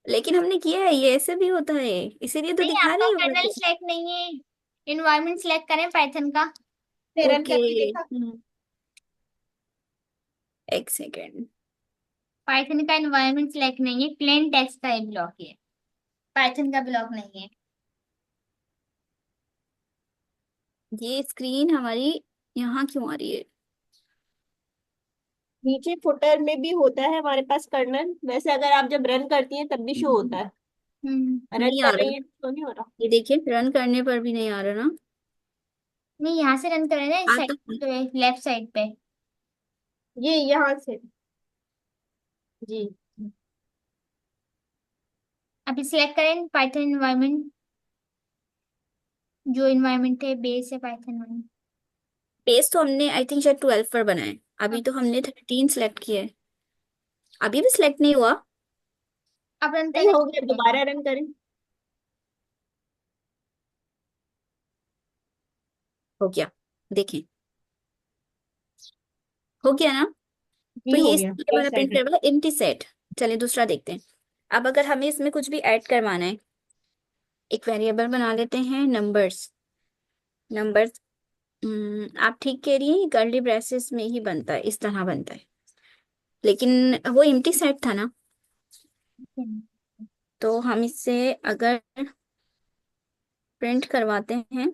लेकिन हमने किया है, ये ऐसे भी होता है, इसीलिए तो नहीं, दिखा आपका रही हूँ मैं कर्नल तो। सिलेक्ट नहीं है। इन्वायरमेंट सिलेक्ट करें पाइथन का। फिर रन ओके। करके देखा। एक सेकेंड। पाइथन का इन्वायरमेंट सिलेक्ट नहीं है, प्लेन टेक्स्ट का ये ब्लॉक है, पाइथन का ब्लॉक नहीं है। ये स्क्रीन हमारी यहाँ क्यों आ रही है? नीचे फुटर में भी होता है हमारे पास कर्नल, वैसे अगर आप जब रन करती हैं तब भी शो होता है। हम्म। रन नहीं आ कर रहा। रही है तो नहीं हो रहा। ये देखिए, रन करने पर भी नहीं आ रहा ना। नहीं, यहाँ से रन करें ना, इस आता साइड है। पे, लेफ्ट साइड पे। ये यहाँ से। जी। अभी सिलेक्ट करें पाइथन इन्वायरमेंट, जो इन्वायरमेंट है बेस है पाइथन। पेज तो हमने आई थिंक शायद 12 पर बनाए, अभी तो हमने 13 सेलेक्ट किए हैं। अभी भी सिलेक्ट नहीं हुआ। अब रन नहीं करें। हो गया, दोबारा रन करें। हो गया, देखें, हो गया ना। जी तो हो ये गया, इसके एक हमारा प्रिंट सेट। करे वाला एम्प्टी सेट। चलिए दूसरा देखते हैं। अब अगर हमें इसमें कुछ भी ऐड करवाना है, एक वेरिएबल बना लेते हैं नंबर्स। नंबर्स, आप ठीक कह रही हैं, कर्ली ब्रेसेस में ही बनता है, इस तरह बनता है, लेकिन वो एम्प्टी सेट था ना। तो हम इससे अगर प्रिंट करवाते हैं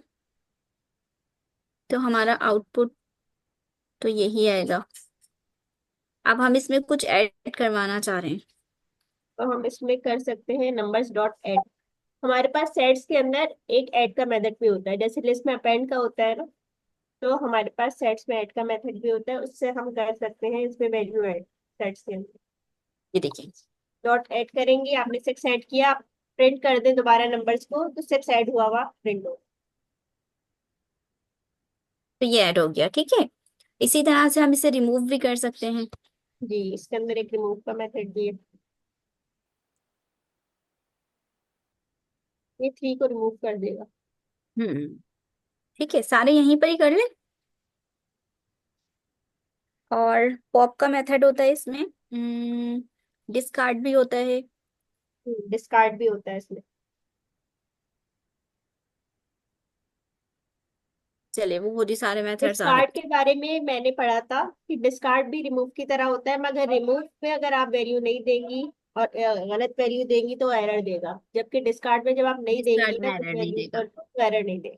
तो हमारा आउटपुट तो यही आएगा। अब हम इसमें कुछ ऐड करवाना चाह रहे हैं। तो हम इसमें कर सकते हैं नंबर्स डॉट ऐड। हमारे पास सेट्स के अंदर एक ऐड का मेथड भी होता है, जैसे लिस्ट में अपेंड का होता है ना। तो हमारे पास सेट्स में ऐड का मेथड भी होता है, उससे हम कर सकते हैं इसमें वैल्यू ऐड सेट्स के अंदर। ये देखिए, डॉट ऐड करेंगे, आपने सिक्स ऐड किया, प्रिंट कर दें दोबारा नंबर्स को तो सिक्स ऐड हुआ हुआ प्रिंट हो। तो ये ऐड हो गया, ठीक है। इसी तरह से हम इसे रिमूव भी कर सकते हैं। जी, इसके अंदर एक रिमूव का मेथड भी है। ये थ्री को रिमूव कर देगा। हम्म, ठीक है, सारे यहीं पर ही कर ले। और पॉप का मेथड होता है इसमें, डिस्कार्ड भी होता है। डिस्कार्ड भी होता है इसमें। चलिए, वो खुद ही सारे मेथड्स आ डिस्कार्ड जाते के बारे में मैंने पढ़ा था कि डिस्कार्ड भी रिमूव की तरह होता है, मगर रिमूव में अगर आप वैल्यू नहीं देंगी और गलत वैल्यू देंगी तो एरर देगा, जबकि डिस्कार्ड में जब आप हैं। नहीं देंगी डिस्कार्ड ना में कुछ एरर नहीं वैल्यू देगा। तो एरर नहीं देगा।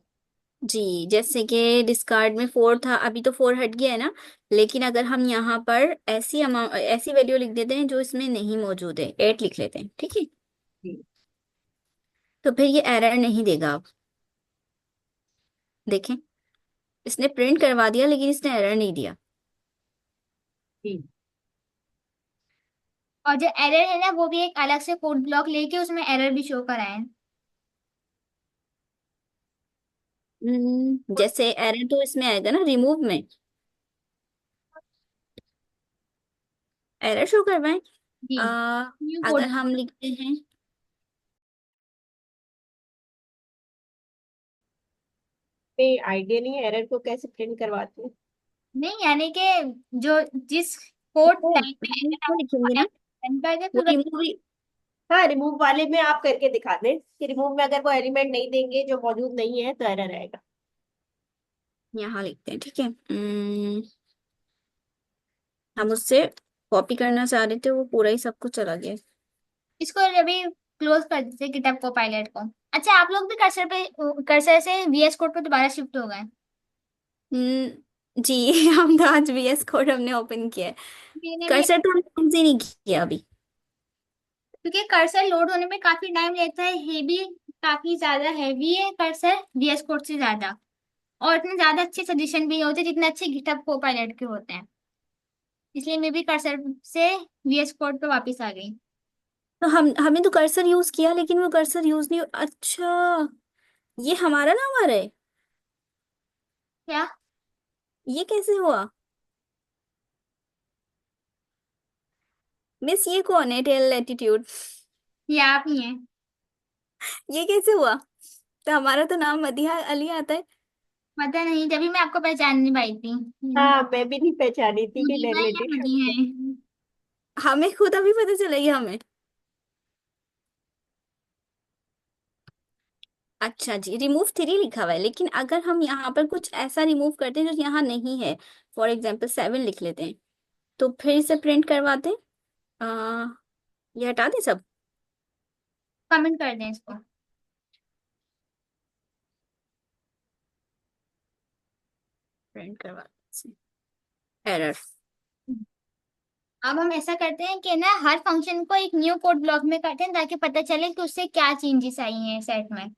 जी, जैसे कि डिस्कार्ड में 4 था, अभी तो 4 हट गया है ना। लेकिन अगर हम यहाँ पर ऐसी अमाउंट, ऐसी वैल्यू लिख देते हैं जो इसमें नहीं मौजूद है, 8 लिख लेते हैं, ठीक है। जी। तो फिर ये एरर नहीं देगा। अब देखें, इसने प्रिंट करवा दिया लेकिन इसने एरर नहीं दिया। जी। और जो एरर है ना वो भी एक अलग से कोड ब्लॉक लेके उसमें एरर भी शो कराए। जैसे एरर तो इसमें आएगा ना रिमूव में, एरर शो करवाएं। जी, आ, न्यू अगर कोड। हम लिखते हैं, पे आइडिया नहीं है एरर को कैसे प्रिंट करवाते हैं। नहीं यानी कि जो जिस कोड वो लाइन में रिमूव एरर में लिखेंगे ना, रन कर दे वो फिर रिमूव हाँ, रिमूव वाले में आप करके दिखा दें कि रिमूव में अगर वो एलिमेंट नहीं देंगे जो मौजूद नहीं है तो एरर आएगा। यहाँ लिखते हैं, ठीक है। हम उससे कॉपी करना चाह रहे थे, वो पूरा ही सब कुछ चला गया। इसको अभी क्लोज कर देते गिटहब को पायलट को। अच्छा, आप लोग भी कर्सर से वीएस कोड पे दोबारा शिफ्ट हो गए? जी हम तो आज VS कोड हमने ओपन किया है। मैंने भी, कर्सर तो हमने यूज ही नहीं किया अभी। क्योंकि कर्सर लोड होने में काफी टाइम लेता है, हेवी, काफी ज्यादा हैवी है कर्सर वीएस कोड से ज्यादा। और इतने ज्यादा अच्छे सजेशन भी नहीं होते जितने अच्छे गिटहब को पायलट के होते हैं। इसलिए मैं भी कर्सर से वीएस कोड पे वापस आ गई। तो हमने तो कर्सर यूज किया लेकिन वो कर्सर यूज नहीं, अच्छा, ये हमारा नाम आ रहा है। क्या? ये कैसे हुआ? मिस, ये कौन है टेल एटीट्यूड? ये आप ही हैं? ये कैसे हुआ? तो हमारा तो नाम मदीहा अली आता है। पता नहीं, जब भी मैं आपको पहचान नहीं पाई थी। हाँ, मैं भी नहीं पहचानी थी कि मुदीबा या रिलेटेड मदी है? हमें खुद अभी पता चला ये हमें। अच्छा जी, रिमूव 3 लिखा हुआ है, लेकिन अगर हम यहाँ पर कुछ ऐसा रिमूव करते हैं जो यहाँ नहीं है, फॉर एग्जाम्पल 7 लिख लेते हैं, तो फिर इसे प्रिंट करवाते हैं। आ, ये हटा दें सब, कमेंट कर दें इसको। प्रिंट करवाते हैं एरर। अब हम ऐसा करते हैं कि ना हर फंक्शन को एक न्यू कोड ब्लॉक में करते हैं ताकि पता चले कि उससे क्या चेंजेस आई हैं सेट में।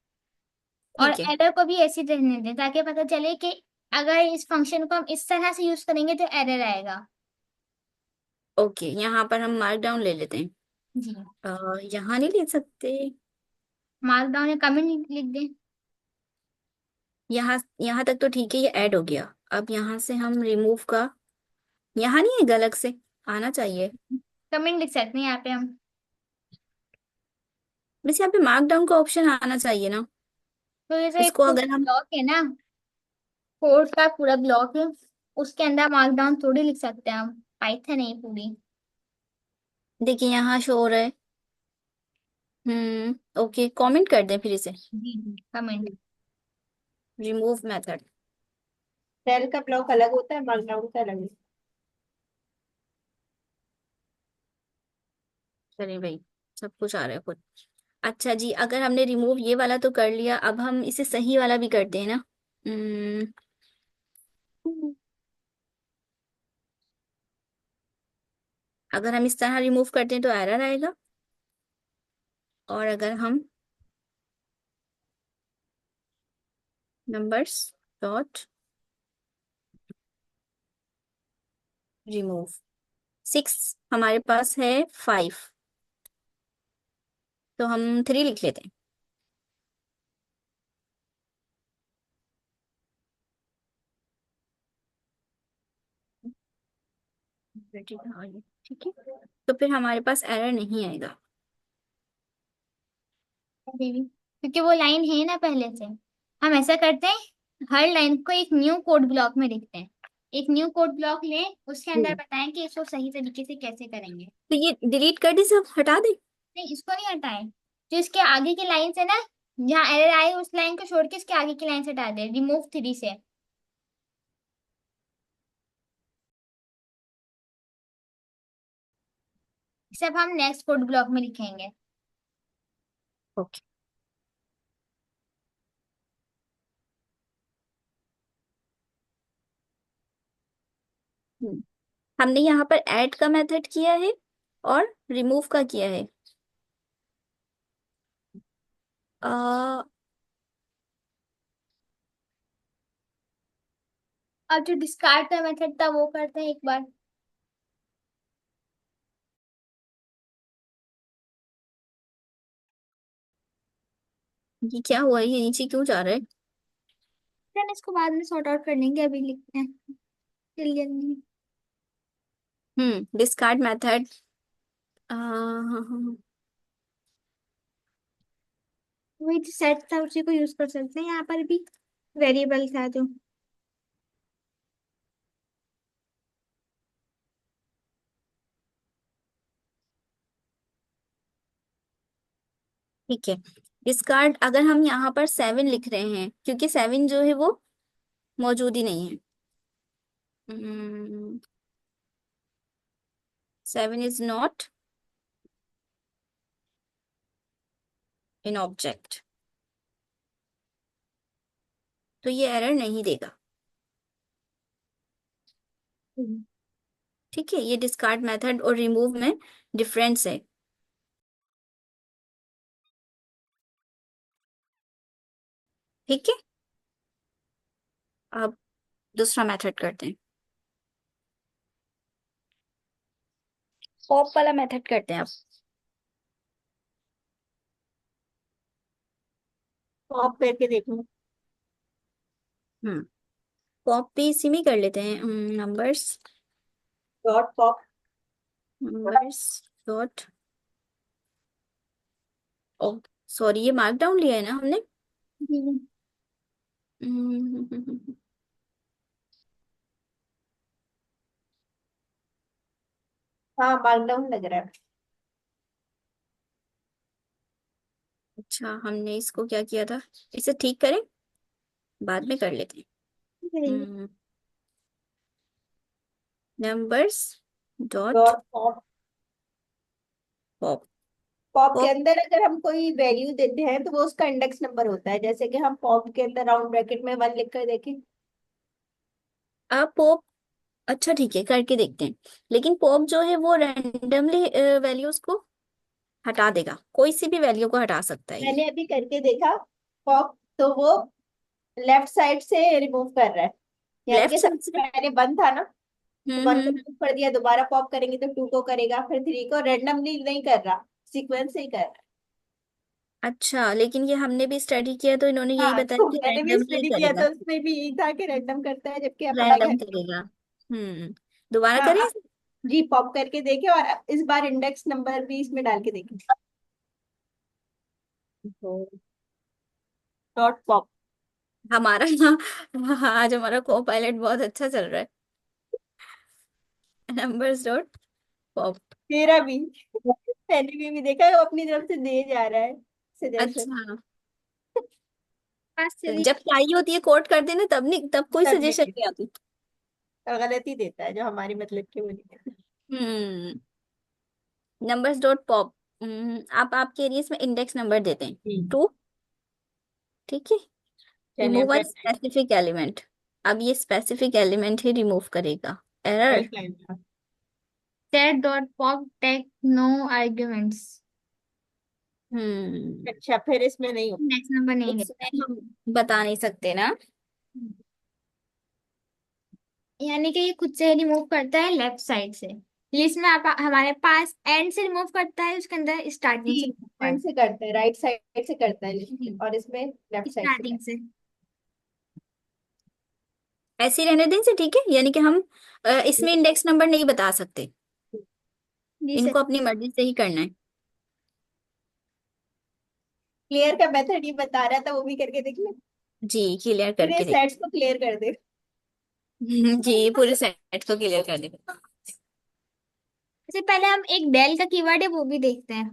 और ठीक है, एरर को भी ऐसे ही रहने दें ताकि पता चले कि अगर इस फंक्शन को हम इस तरह से यूज करेंगे तो एरर आएगा। ओके, यहाँ पर हम मार्क डाउन ले लेते हैं। जी। यहाँ नहीं लिख सकते। मार्क डाउन या कमेंट लिख दें। यहाँ यहाँ तक तो ठीक है, ये ऐड हो गया। अब यहाँ से हम रिमूव का, यहाँ नहीं है, अलग से आना चाहिए। कमेंट लिख सकते हैं यहाँ पे हम। बस यहाँ पे मार्क डाउन का ऑप्शन आना चाहिए ना। तो ये जो एक इसको पूरा अगर हम, ब्लॉक है ना, कोड का पूरा ब्लॉक है, उसके अंदर मार्क डाउन थोड़ी लिख सकते हैं हम, पाइथन है ये पूरी। देखिए यहाँ शो हो रहा है। ओके, कमेंट कर दें फिर इसे। जी जी, कमेंट। Remove method. सेल का ब्लॉक अलग होता है, मार्कडाउन का अलग है। चलिए भाई, सब कुछ आ रहा है खुद। अच्छा जी, अगर हमने रिमूव ये वाला तो कर लिया, अब हम इसे सही वाला भी करते हैं ना। हम्म अगर हम इस तरह रिमूव करते हैं तो एरर आएगा। और अगर हम नंबर्स डॉट रिमूव, 6 हमारे पास है 5, तो हम 3 लिख लेते हैं। ठीक है, तो फिर हमारे पास एरर नहीं आएगा। क्योंकि वो लाइन है ना पहले से। हम ऐसा करते हैं, हर लाइन को एक न्यू कोड ब्लॉक में लिखते हैं। एक न्यू कोड ब्लॉक लें, उसके अंदर हम्म। बताएं कि इसको सही तरीके से कैसे करेंगे। तो ये डिलीट कर दी, सब हटा दे। नहीं, इसको नहीं हटाएं। जो इसके आगे की लाइन है ना, जहाँ एरर आए उस लाइन को छोड़ के इसके आगे की लाइन से हटा दे, रिमूव 3 से। सब हम नेक्स्ट कोड ब्लॉक में लिखेंगे। ओके। हमने यहाँ पर ऐड का मेथड किया है और रिमूव का किया है। आ, अब जो डिस्कार्ड का मेथड था वो करते हैं एक बार। ये क्या हुआ, ये नीचे क्यों जा रहा है? फिर इसको बाद में सॉर्ट आउट कर लेंगे, अभी लिखते हैं जल्दी जल्दी। Discard method. वही जो सेट था उसी को यूज कर सकते हैं यहाँ पर भी, वेरिएबल था जो। ठीक है, डिस्कार्ड अगर हम यहाँ पर 7 लिख रहे हैं, क्योंकि 7 जो है वो मौजूद ही नहीं है। 7 इज नॉट इन ऑब्जेक्ट, तो ये एरर नहीं देगा। हम्म। ठीक है, ये डिस्कार्ड मेथड और रिमूव में डिफरेंस है। ठीक है, अब दूसरा मेथड करते हैं। पॉप वाला मेथड करते हैं अब। पॉप करके देखो। हम्म पॉप भी इसी में कर लेते हैं। Numbers dot pop. Numbers dot, oh sorry, ये मार्क डाउन लिया है ना हमने। हम्म। हम्म, हाँ, मार्कडाउन लग रहा है। अच्छा, हमने इसको क्या किया था, इसे ठीक करें, बाद में कर लेते हैं। Numbers dot dot pop. Pop. Pop के पॉप, अंदर अगर हम कोई वैल्यू देते हैं तो वो उसका इंडेक्स नंबर होता है, जैसे कि हम पॉप के अंदर राउंड ब्रैकेट में 1 लिख कर देखें। अब पॉप, अच्छा ठीक है, करके देखते हैं। लेकिन पॉप जो है वो रैंडमली वैल्यूज को हटा देगा, कोई सी भी वैल्यू को हटा सकता है ये। मैंने अभी करके देखा पॉप, तो वो लेफ्ट साइड से रिमूव कर रहा है, यानी लेफ्ट कि साइड सबसे से, पहले 1 था ना। वन को हम्म। remove कर दिया, दोबारा पॉप करेंगे तो टू को करेगा, फिर थ्री को। रैंडमली नहीं कर रहा, सीक्वेंस से ही कर रहा अच्छा, लेकिन ये हमने भी स्टडी किया तो इन्होंने है। यही हाँ, बताया तो कि मैंने भी रैंडमली ही स्टडी किया करेगा। था, उसमें भी यही था कि रैंडम करता है, जबकि अपना रैंडम घर। करेगा। दोबारा हाँ, करें? जी पॉप करके देखे, और इस बार इंडेक्स नंबर भी इसमें डाल के देखे। Dot pop. हमारा हाँ, आज हमारा को पायलट बहुत अच्छा चल रहा है। Numbers dot pop. मेरा भी मैंने भी देखा है, वो अपनी तरफ से दिए जा रहा है सजेशन। अच्छा, पास चलिए। जब चाहिए होती है कोट कर देना तब नहीं, तब कोई तब सजेशन नहीं, नहीं आती। गलत ही देता है जो हमारी मतलब की वो नहीं देता। हम्म। Numbers dot pop. आप आपके एरिया में इंडेक्स नंबर देते हैं हम्म। 2। ठीक है। चलिए रिमूव अब वन करते हैं। Specific element. अब ये स्पेसिफिक एलिमेंट ही रिमूव करेगा। एरर। हेल्प लाइन था। Set dot pop take no arguments. Hmm. अच्छा, फिर इसमें नहीं होता। नेक्स्ट नंबर नहीं इसमें लेता। हम बता नहीं सकते ना। यानी कि ये खुद से रिमूव करता है लेफ्ट साइड से। लिस्ट में आप हमारे पास एंड से रिमूव करता है, उसके अंदर स्टार्टिंग से जी, रिमूव फ्रंट से करता करता है, राइट साइड से करता है है। और इसमें लेफ्ट साइड से स्टार्टिंग करता से। ऐसे ही रहने दें इसे, ठीक है, यानी कि हम है। इसमें इंडेक्स नंबर नहीं बता सकते। जी सर। इनको अपनी मर्जी से ही करना है। क्लियर का मेथड ये बता रहा था, वो भी करके देख ले। जी, क्लियर पूरे करके देख। सेट्स को क्लियर कर दे। जी, पूरे सेट को क्लियर कर देगा। सबसे पहले हम एक डेल का कीवर्ड है वो भी देखते हैं।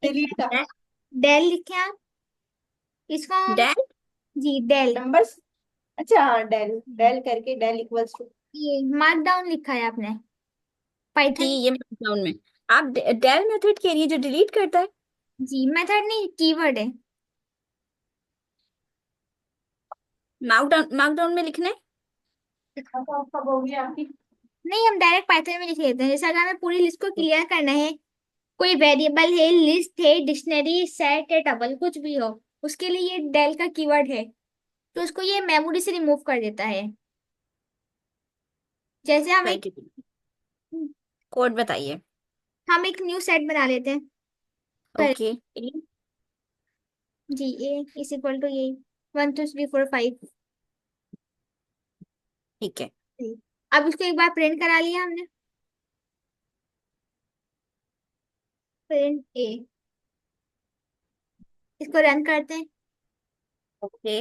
एक डिलीट का। डेल लिखे आप, इसको हम। डैश। जी डेल। नंबर्स। अच्छा हाँ, डेल डेल करके डेल इक्वल्स टू। ये मार्क डाउन लिखा है आपने जी, पाइथन। ये मार्कडाउन में। आप डेल मेथड के लिए जो डिलीट करता है। जी मेथड नहीं कीवर्ड है। मार्कडाउन में लिखना है। कब होगी आपकी? नहीं हम डायरेक्ट पाइथन में लिख लेते हैं, जैसे अगर हमें पूरी लिस्ट को क्लियर करना है, कोई वेरिएबल है, लिस्ट है, डिक्शनरी, सेट है, टबल कुछ भी हो, उसके लिए ये डेल का कीवर्ड है, तो उसको ये मेमोरी से रिमूव कर देता है। जैसे कोड बताइए। हम एक न्यू सेट बना लेते हैं। पर okay. G A is equal to A 1 2 3 4 5। ठीक है। अब उसको एक बार प्रिंट करा लिया हमने। प्रिंट ए। इसको रन करते हैं। ओके।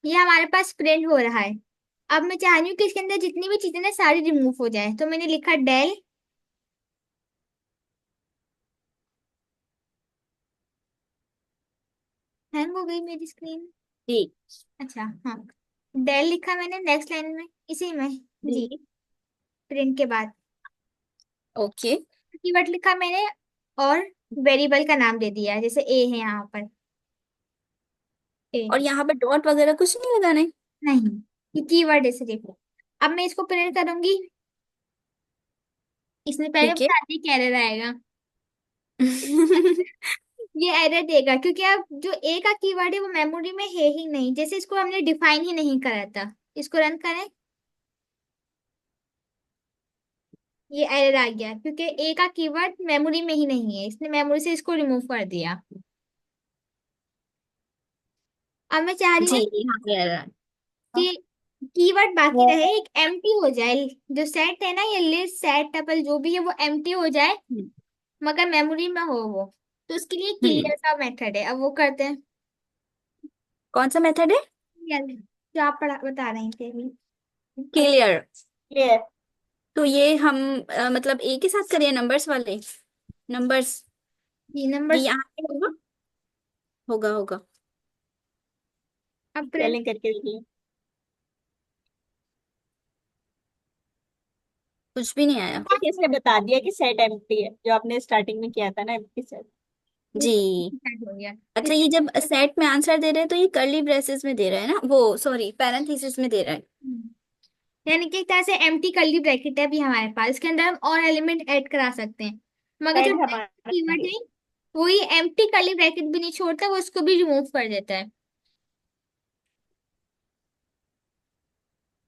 ये हमारे पास प्रिंट हो रहा है। अब मैं चाह रही हूँ कि इसके अंदर जितनी भी चीजें ना सारी रिमूव हो जाए, तो मैंने लिखा डेल। हैंग हो गई मेरी स्क्रीन। जी। अच्छा हाँ। डेल लिखा मैंने नेक्स्ट लाइन में इसी में। जी। जी। प्रिंट के बाद ओके। कीवर्ड लिखा मैंने, और वेरिएबल का नाम दे दिया, जैसे ए है यहाँ पर। ए। और यहाँ पे डॉट वगैरह कुछ नहीं लगाना है? नहीं, ये कीवर्ड है सिर्फ। अब मैं इसको प्रिंट करूंगी, इसने पहले ठीक है। बता दी एरर आएगा। ये एरर देगा क्योंकि अब जो ए का कीवर्ड है वो मेमोरी में है ही नहीं, जैसे इसको हमने डिफाइन ही नहीं करा था। इसको रन करें। ये एरर आ गया क्योंकि ए का कीवर्ड मेमोरी में ही नहीं है, इसने मेमोरी से इसको रिमूव कर दिया। अब मैं चाह रही जी, हूँ यहाँ पे आ रहा है। कि कीवर्ड बाकी रहे, एक एम्प्टी हो जाए। जो सेट है ना, ये लिस्ट सेट टपल जो भी है वो एम्प्टी हो जाए, हम्म। मगर मेमोरी में हो वो। तो उसके लिए हम्म। क्लियर का मेथड है, अब वो करते हैं। कौन सा मेथड है? Clear, जो आप पढ़ा बता रहे थे अभी। क्लियर। क्लियर। तो ये हम मतलब एक ही साथ करिए नंबर्स वाले। नंबर्स। जी ये नंबर। यहाँ पे होगा। होगा होगा। अब प्रिंट। स्पेलिंग करके देखिए। कुछ भी नहीं आया। देखिए, इसने बता दिया कि सेट एम्प्टी है, जो आपने स्टार्टिंग में किया था ना, एम्प्टी सेट। जी। हो गया। अच्छा, ये जब सेट में आंसर दे रहे हैं तो ये कर्ली ब्रेसेस में दे रहा है ना, वो सॉरी पैरेंथेसिस में दे रहा है। यानी कि एक तरह से एम्प्टी कर्ली ब्रैकेट है भी हमारे पास, इसके अंदर हम और एलिमेंट ऐड करा सकते हैं, मगर जो हेड हमारा कीवर्ड ये। है वही एम्प्टी कर्ली ब्रैकेट भी नहीं छोड़ता, वो उसको भी रिमूव कर देता है।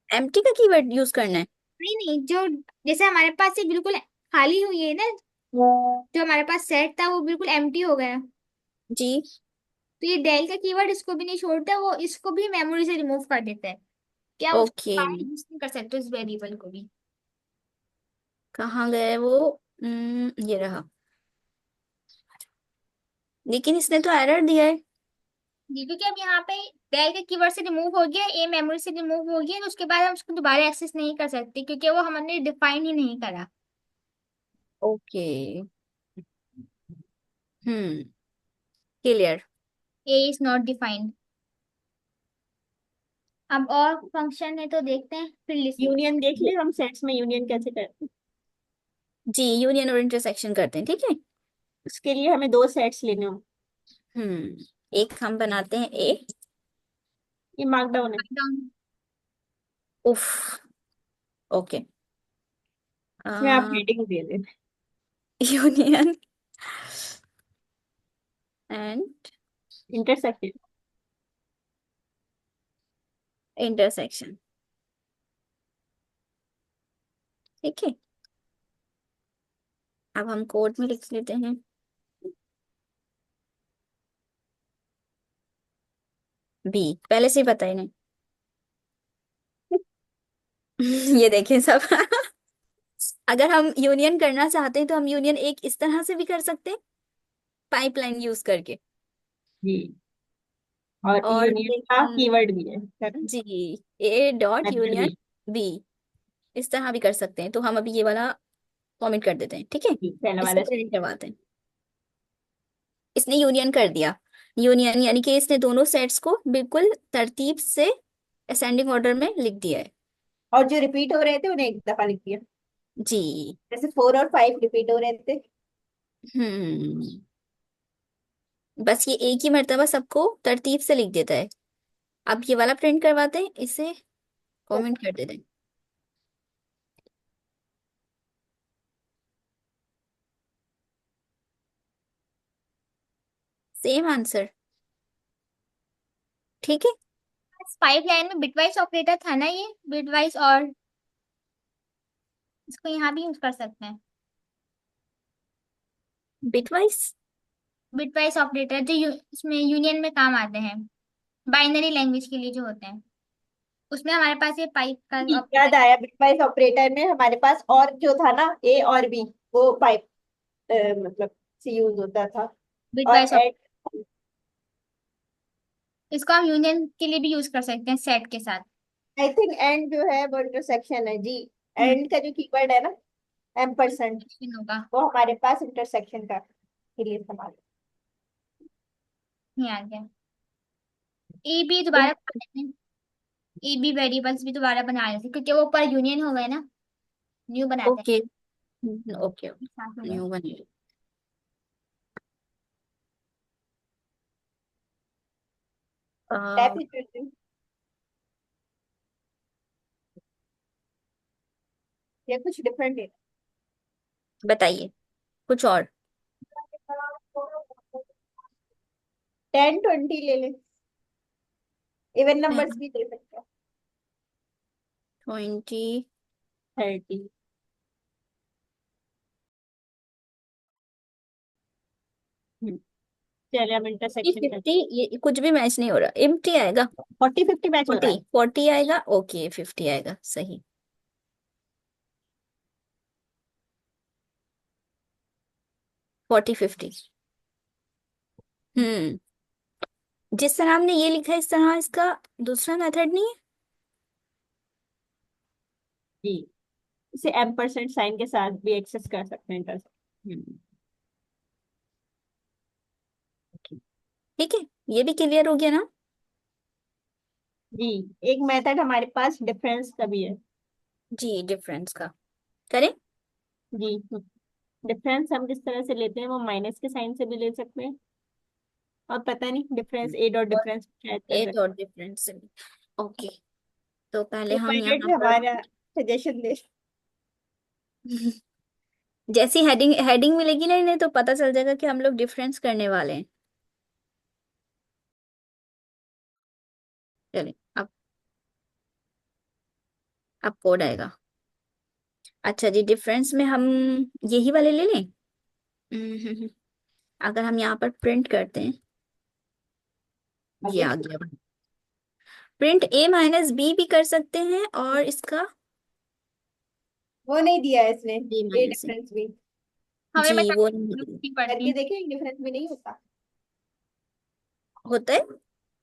एम्प्टी का कीवर्ड यूज करना है। नहीं नहीं, जो जैसे हमारे पास ये बिल्कुल खाली हुई है ना, जो हमारे पास सेट था वो बिल्कुल एम्प्टी हो गया। जी। तो ये डेल का कीवर्ड इसको भी नहीं छोड़ता, वो इसको भी मेमोरी से रिमूव कर देता है। क्या उसको ओके, बाहर यूज नहीं कर सकते उस वेरिएबल को भी। कहाँ गए वो? ये रहा। लेकिन इसने तो एरर दिया है। जी, क्योंकि अब यहाँ पे डेल के कीवर्ड से रिमूव हो गया, ए मेमोरी से रिमूव हो गया, तो उसके बाद हम उसको दोबारा एक्सेस नहीं कर सकते क्योंकि वो हमने डिफाइन ही नहीं करा। Okay. Clear. A is not defined. अब और फंक्शन है तो देखते हैं फिर लिस्ट। यूनियन देख ले, हम सेट्स में यूनियन कैसे करते हैं। जी, यूनियन और इंटरसेक्शन करते हैं, ठीक है। उसके लिए हमें दो सेट्स लेने हों। एक हम बनाते हैं ए। ये मार्कडाउन है। उफ। ओके। इसमें आप हेडिंग दे दें। Union and intersection. इंटरसेक्शन, ठीक है। अब हम कोड में लिख लेते हैं बी, पहले से ही पता ही नहीं। ये देखें सब। अगर हम यूनियन करना चाहते हैं तो हम यूनियन एक इस तरह से भी कर सकते हैं, पाइपलाइन यूज करके। जी, और और यूनियन का लेकिन कीवर्ड भी है ना? जी, ए डॉट मेथड यूनियन भी। बी, इस तरह भी कर सकते हैं। तो हम अभी ये वाला कमेंट कर देते हैं, ठीक है। जी, पहला इसको वाला। प्रिंट करवाते हैं। इसने यूनियन कर दिया। यूनियन यानी कि इसने दोनों सेट्स को बिल्कुल तरतीब से असेंडिंग ऑर्डर में लिख दिया है। और जो रिपीट हो रहे थे उन्हें एक दफा लिख दिया। जी। जैसे 4 और 5 रिपीट हो रहे थे। हम्म। बस ये एक ही मर्तबा सबको तरतीब से लिख देता है। अब ये वाला प्रिंट करवाते हैं, इसे कमेंट कर देते हैं। सेम आंसर, ठीक है। पाइप लाइन में बिटवाइज ऑपरेटर था ना, ये बिटवाइज, और इसको यहाँ भी यूज कर सकते हैं। बिटवाइज। बिटवाइज ऑपरेटर जो इसमें यूनियन में काम आते हैं, बाइनरी लैंग्वेज के लिए जो होते हैं, उसमें हमारे पास ये पाइप का याद ऑपरेटर। आया, बिटवाइज ऑपरेटर में हमारे पास और जो था ना, ए और बी, वो पाइप मतलब से यूज होता था। और बिटवाइज, एट, इसको हम यूनियन के लिए भी यूज कर सकते हैं सेट के साथ। आई थिंक एंड जो है वो इंटरसेक्शन है जी। हम्म। एंड का जो कीवर्ड है ना, M%, होगा। वो हमारे पास इंटरसेक्शन का के लिए इस्तेमाल नहीं आ गया। ए भी दोबारा बना लेते हैं। ए बी वेरिएबल्स भी दोबारा बना लेते हैं क्योंकि वो पर यूनियन हो गए ना, न्यू बनाते हैं। ओके। ओके। साथ हो गए। न्यू बने। टैप अ, ही करते हैं, या कुछ डिफरेंट है। बताइए कुछ और। 10, 20 ले लें। इवन नंबर्स भी दे सकते हैं। 20। 30। चलिए हम इंटरसेक्शन कर। 50, ये कुछ भी मैच नहीं हो रहा, एम्प्टी आएगा। 40, 50 मैच हो रहा 40, है। 40 आएगा, ओके 50 आएगा, सही। 40, 50। हम्म। जिस तरह हमने ये लिखा है इस तरह इसका दूसरा मेथड नहीं है। जी, इसे M% साइन के साथ भी एक्सेस कर सकते हैं इंटरसेक्शन। हम्म। ठीक है, ये भी क्लियर हो गया ना। जी, एक मेथड हमारे पास डिफरेंस का भी है। जी, डिफरेंस का करें। जी, डिफरेंस हम किस तरह से लेते हैं, वो माइनस के साइन से भी ले सकते हैं। और पता नहीं, डिफरेंस ए डॉट और डिफरेंस शायद कर एट सकते और डिफरेंस, ओके। तो पहले हैं। एक हम मिनट यहाँ में पर हमारा सजेशन दे। जैसी हेडिंग हेडिंग मिलेगी ना इन्हें तो पता चल जाएगा कि हम लोग डिफरेंस करने वाले हैं। चलिए अब कोड आएगा। अच्छा जी, डिफरेंस में हम यही वाले ले लें। हम्म, अगर हम यहाँ पर प्रिंट करते हैं, ये आगे आ गया। प्रिंट ए माइनस बी भी कर सकते हैं, और इसका वो नहीं दिया है इसने, बी ये माइनस सी। डिफरेंस भी हमें जी वो नहीं दिया। नहीं पड़ती। करके देखें, डिफरेंस भी नहीं होता। होता है,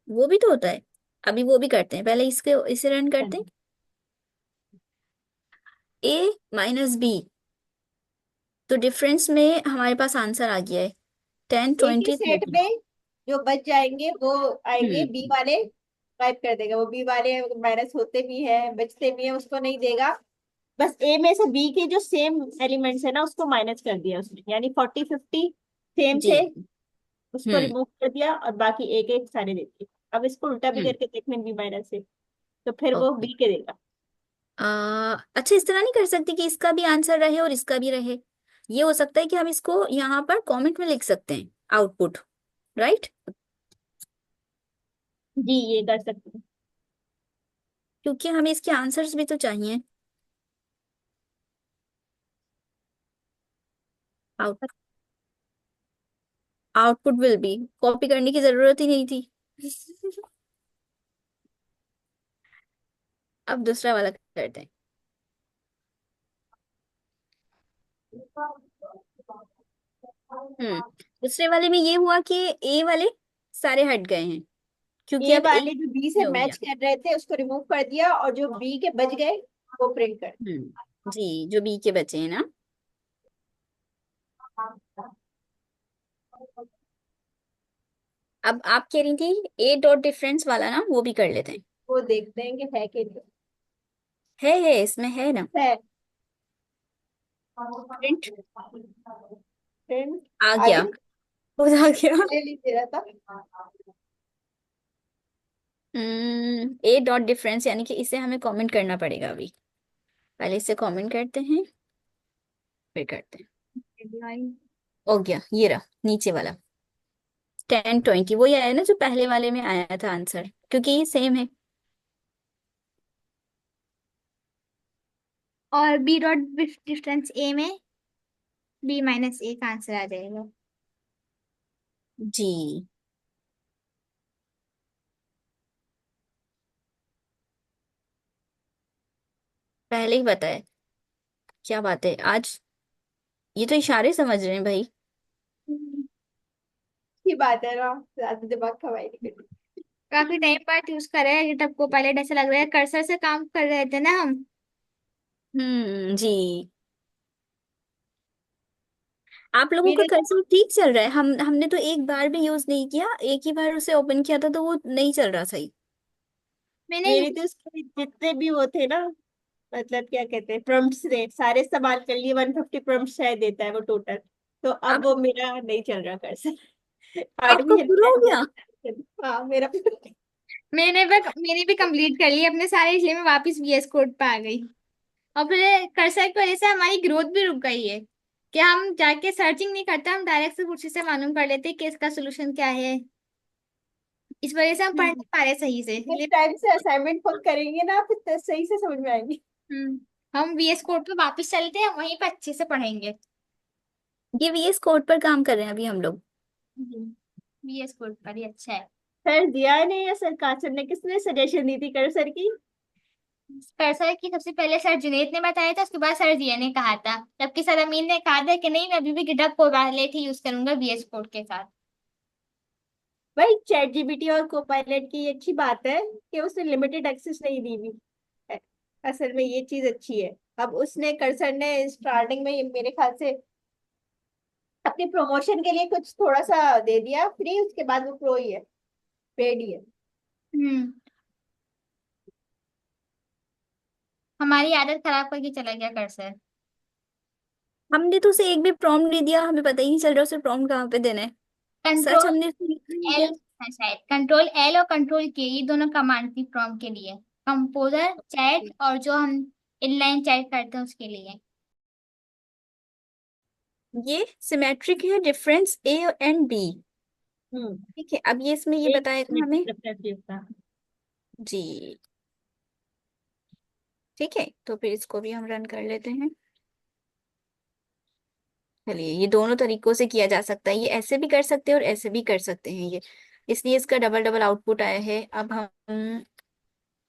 वो भी तो होता है। अभी वो भी करते हैं, पहले इसके इसे रन करते हैं। ए माइनस बी, तो डिफरेंस में हमारे पास आंसर आ गया है, 10 एक ही 20 सेट 30। में जो बच जाएंगे वो आएंगे, हम्म। बी वाले गायब कर देगा। वो बी वाले माइनस होते भी हैं बचते भी हैं उसको नहीं देगा। बस ए में से बी के जो सेम एलिमेंट्स है ना उसको माइनस कर दिया उसने, यानी 40 50 सेम जी। थे, उसको हम्म। रिमूव कर दिया और बाकी एक एक सारे दे दिए। अब इसको उल्टा भी हम्म। करके देखने बी माइनस से, तो फिर वो ओके। बी के देगा। अच्छा, इस तरह नहीं कर सकते कि इसका भी आंसर रहे और इसका भी रहे। ये हो सकता है कि हम इसको यहाँ पर कमेंट में लिख सकते हैं, आउटपुट, राइट। जी ये कर सकते हैं। क्योंकि हमें इसके आंसर्स भी तो चाहिए। Out output will be, copy करने की जरूरत ही नहीं थी। अब दूसरा वाला करते हैं। हम्म। दूसरे वाले में ये हुआ कि ए वाले सारे हट गए हैं, क्योंकि ए अब ए वाले जो बी से हो गया। मैच कर रहे थे उसको रिमूव कर दिया और जो बी के बच गए वो प्रिंट कर जी, जो बी के बचे हैं ना। अब आप कह रही थी ए डॉट डिफरेंस वाला ना, वो भी कर लेते हैं। वो देखते हैं कि है कि नहीं। है इसमें है ना। है। प्रिंट प्रिंट आ आ गया, गया। खुद आ गया। ले लीजिए रहा था। ए डॉट डिफरेंस, यानी कि इसे हमें कमेंट करना पड़ेगा अभी। पहले इसे कमेंट करते हैं, फिर करते हैं। हो गया, ये रहा नीचे वाला, 10 20 वही आया ना जो पहले वाले में आया था आंसर, क्योंकि ये सेम है। और बी डॉट डिफरेंस ए में बी माइनस ए का आंसर आ जाएगा। जी, पहले ही बताया। क्या बात है आज, ये तो इशारे समझ रहे हैं भाई। की बात है ना, ज्यादा दिमाग खवाई नहीं करती। काफी टाइम बाद यूज कर रहे हैं गिटहब को, पहले ऐसा लग रहा है कर्सर से काम कर रहे थे ना हम। जी। आप लोगों का मेरे कर्सर ठीक चल रहा है, हमने तो एक बार भी यूज नहीं किया, एक ही बार उसे ओपन किया था तो वो नहीं चल रहा सही। मैंने मेरे तो उसके जितने भी वो थे ना, मतलब क्या कहते हैं प्रॉम्प्ट्स थे, सारे इस्तेमाल कर लिए। 150 प्रॉम्प्ट्स शायद देता है वो टोटल। तो अब अब वो मेरा नहीं चल रहा कर्सर। आपका आर्टिफिशियल पूरा हो गया। इंटेलिजेंस। हाँ मेरा मैंने भी कंप्लीट कर लिया अपने सारे, इसलिए मैं वापस वीएस कोड पे आ गई। और फिर कर्सर की वजह से हमारी ग्रोथ भी रुक गई है कि हम जाके सर्चिंग नहीं करते, हम डायरेक्ट से कुर्सी से मालूम कर लेते हैं कि इसका सोल्यूशन क्या है। इस वजह से हम पढ़ नहीं पा रहे सही से, जिस इसलिए टाइम से असाइनमेंट खुद करेंगे ना फिर सही से समझ में आएंगी। हम वीएस कोड पे वापस चलते हैं, वहीं पे अच्छे से पढ़ेंगे। ये VS कोड पर काम कर रहे हैं अभी हम लोग। वीएस कोड पर ही अच्छा है। सर दिया है नहीं, या सर सर ने किसने सजेशन दी थी कर सर की? कर्सर की सबसे पहले सर जुनेद ने बताया था, उसके बाद सर जिया ने कहा था, जबकि सर अमीन ने कहा था कि नहीं, मैं अभी भी गिटहब कोपायलट ही यूज करूंगा वीएस कोड के साथ। भाई चैट जीपीटी और कोपायलट की ये अच्छी बात है कि उसने लिमिटेड एक्सेस नहीं दी हुई है। असल में ये चीज अच्छी है। अब उसने कर्सर ने स्टार्टिंग में मेरे ख्याल से अपने प्रमोशन के लिए कुछ थोड़ा सा दे दिया फ्री, उसके बाद वो प्रो ही है, पेड ही है। हम्म। हमारी आदत खराब करके चला गया कर्सर। हमने तो उसे एक भी प्रॉम्प्ट नहीं दिया, हमें पता ही नहीं चल रहा उसे प्रॉम्प्ट कहाँ पे देना है। सच, कंट्रोल हमने उसे लिखा ही नहीं एल दिया। है शायद, कंट्रोल एल और कंट्रोल के, ये दोनों कमांड थी प्रॉम्प्ट के लिए। कंपोजर चैट और जो हम इनलाइन चैट करते हैं उसके लिए। ये सिमेट्रिक है, डिफरेंस ए एंड बी। हम्म। ठीक है, अब ये इसमें ये एक बताएगा मिनट हमें। रेफरेंस था। जी, ठीक है, तो फिर इसको भी हम रन कर लेते हैं। चलिए, ये दोनों तरीकों से किया जा सकता है, ये ऐसे भी कर सकते हैं और ऐसे भी कर सकते हैं ये, इसलिए इसका डबल डबल आउटपुट आया है। अब हम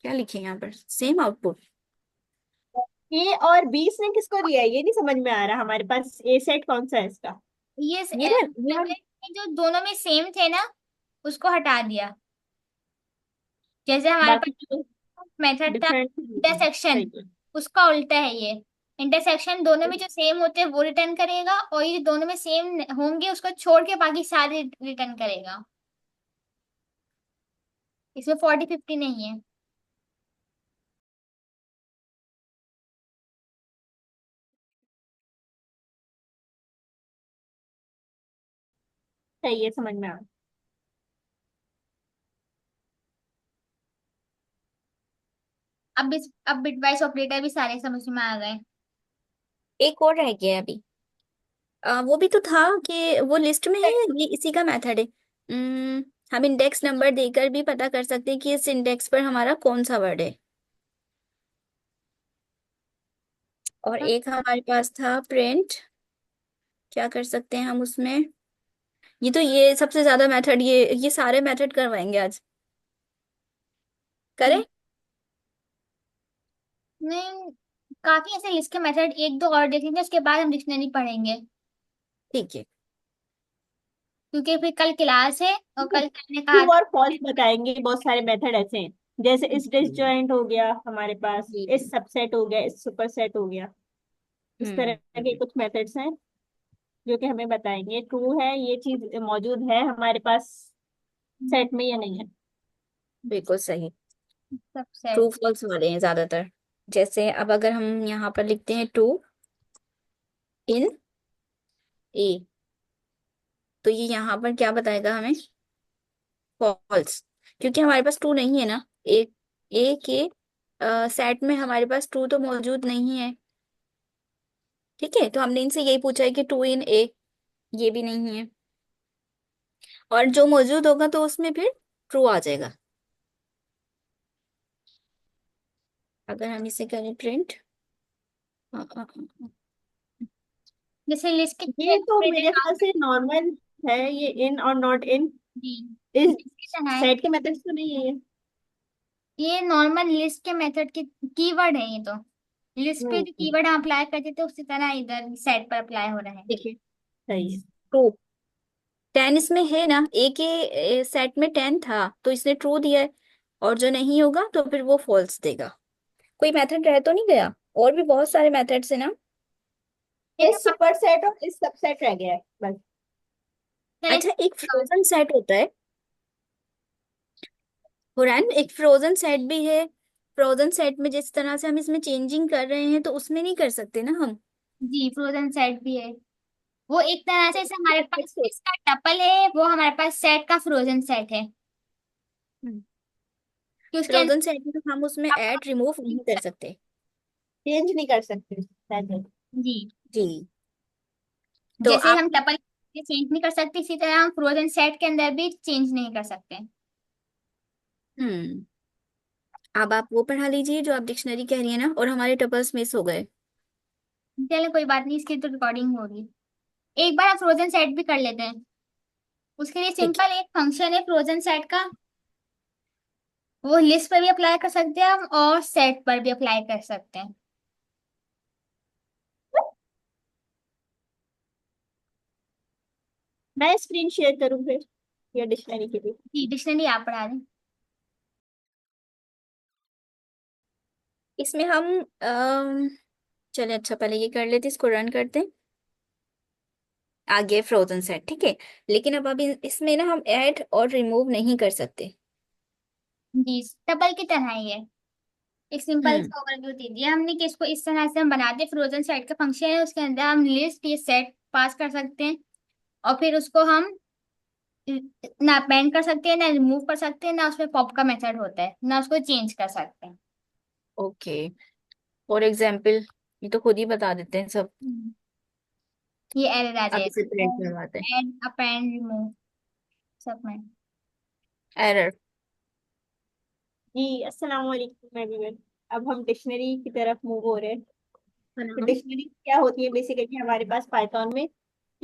क्या लिखें यहाँ पर, सेम आउटपुट। ए और बी इसने किसको दिया है, ये नहीं समझ में आ रहा हमारे पास ए सेट कौन सा है इसका। ये ये हम जो दोनों में सेम थे ना, उसको हटा दिया। जैसे हमारे बाकी जो पास मेथड था डिफरेंट इंटरसेक्शन, सही है। उसका उल्टा है ये। इंटरसेक्शन दोनों में जो सेम होते हैं वो रिटर्न करेगा, और ये जो दोनों में सेम होंगे उसको छोड़ के बाकी सारे रिटर्न करेगा। इसमें 40-50 नहीं है। सही है, समझ में आ अब बिटवाइज ऑपरेटर भी सारे समझ में आ गए। एक और रह गया है अभी। वो भी तो था कि वो लिस्ट में है, ये इसी का मेथड है। हम इंडेक्स नंबर देकर भी पता कर सकते हैं कि इस इंडेक्स पर हमारा कौन सा वर्ड है। और एक हमारे पास था प्रिंट, क्या कर सकते हैं हम उसमें। ये सबसे ज्यादा मेथड, ये सारे मेथड करवाएंगे आज, करें। नहीं, काफी ऐसे लिस्ट के मेथड, एक दो और देखेंगे उसके बाद हम डिक्शनरी पढ़ेंगे। ठीक है। क्योंकि फिर कल क्लास है, और गई। कल मैंने ट्रू कहा और फॉल्स बताएंगे, बहुत सारे मेथड ऐसे हैं, जैसे इस डिसजॉइंट हो गया हमारे पास, जी। इस सबसेट हो गया, इस सुपरसेट हो गया। इस तरह के हम्म। कुछ मेथड्स हैं जो कि हमें बताएंगे ट्रू है ये चीज मौजूद है हमारे पास सेट में या नहीं है। बिल्कुल सही। सब सेट। ट्रू फॉल्स वाले हैं ज्यादातर। जैसे अब अगर हम यहाँ पर लिखते हैं टू इन ए, तो ये यहाँ पर क्या बताएगा हमें, फॉल्स, क्योंकि हमारे पास टू नहीं है ना। ए के सेट में हमारे पास टू तो मौजूद नहीं है। ठीक है, तो हमने इनसे यही पूछा है कि टू इन ए, ये भी नहीं है। और जो मौजूद होगा तो उसमें फिर ट्रू आ जाएगा। अगर हम इसे करें प्रिंट, जैसे लिस्ट के ये तो ऑपरेटर मेरे काम ख्याल से नॉर्मल है, ये इन और नॉट इन जी, इस इसके तरह है। सेट के मेथड्स तो नहीं है ये। ये नॉर्मल लिस्ट के मेथड के कीवर्ड है ये तो। लिस्ट पे जो हम्म। कीवर्ड हम अप्लाई करते थे उसी तरह इधर सेट पर अप्लाई हो रहा है। ठीक है, सही है। ट्रू। 10 इसमें है ना, ए के सेट में 10 था तो इसने ट्रू दिया है, और जो नहीं होगा तो फिर वो फॉल्स देगा। कोई मेथड रह तो नहीं गया, और भी बहुत सारे मेथड्स है ना। ये तो इस सुपरसेट और इस सबसेट रह गया है बस। चलिए। अच्छा, एक फ्रोजन सेट होता है हुरैन, एक फ्रोजन सेट भी है। फ्रोजन सेट में जिस तरह से हम इसमें चेंजिंग कर रहे हैं तो उसमें नहीं कर सकते ना हम। जी, फ्रोजन सेट भी है। वो एक तरह से जैसे हमारे पास इसका टपल है, वो हमारे पास सेट का फ्रोजन सेट है। कि उसके फ्रोजन सेट में तो हम उसमें ऐड रिमूव नहीं कर अंदर। सकते। चेंज नहीं कर सकते शायद है। जी, जी। तो जैसे आप हम टपल चेंज नहीं कर सकते, इसी तरह हम फ्रोजन सेट के अंदर भी चेंज नहीं कर सकते। हम्म अब आप वो पढ़ा लीजिए जो आप डिक्शनरी कह रही है ना, और हमारे टपल्स मिस हो गए। चलिए कोई बात नहीं, इसकी तो रिकॉर्डिंग होगी। एक बार आप फ्रोजन सेट भी कर लेते हैं। उसके लिए ठीक है। सिंपल एक फंक्शन है फ्रोजन सेट का, वो लिस्ट पर भी अप्लाई कर सकते हैं हम और सेट पर भी अप्लाई कर सकते हैं। मैं स्क्रीन शेयर करूँ फिर या डिक्शनरी के लिए। जी, डिक्शनरी आप पढ़ा दें। इसमें हम चले, अच्छा पहले ये कर लेते, इसको रन करते हैं। आगे फ्रोजन सेट, ठीक है। लेकिन अब इसमें ना हम ऐड और रिमूव नहीं कर सकते। जी, टपल की तरह ही है। एक सिंपल हम्म सा ओवरव्यू दे दिया हमने कि इसको इस तरह से हम बनाते, फ्रोजन सेट का फंक्शन है, उसके अंदर हम लिस्ट ये सेट पास कर सकते हैं, और फिर उसको हम ना अपेंड कर सकते हैं, ना रिमूव कर सकते हैं, ना उसमें पॉप का मेथड होता है, ना उसको चेंज कर सकते हैं। ओके। फॉर एग्जाम्पल, ये तो खुद ही बता देते हैं सब। हम्म, ये एरर आ अब इसे जाएगा, प्रिंट करवाते हैं। ऐड अपेंड रिमूव सब में। एरर। जी, अस्सलाम वालेकुम एवरीवन। अब हम डिक्शनरी की तरफ मूव हो रहे हैं। है ना तो हम। डिक्शनरी क्या होती है बेसिकली हमारे पास पाइथन में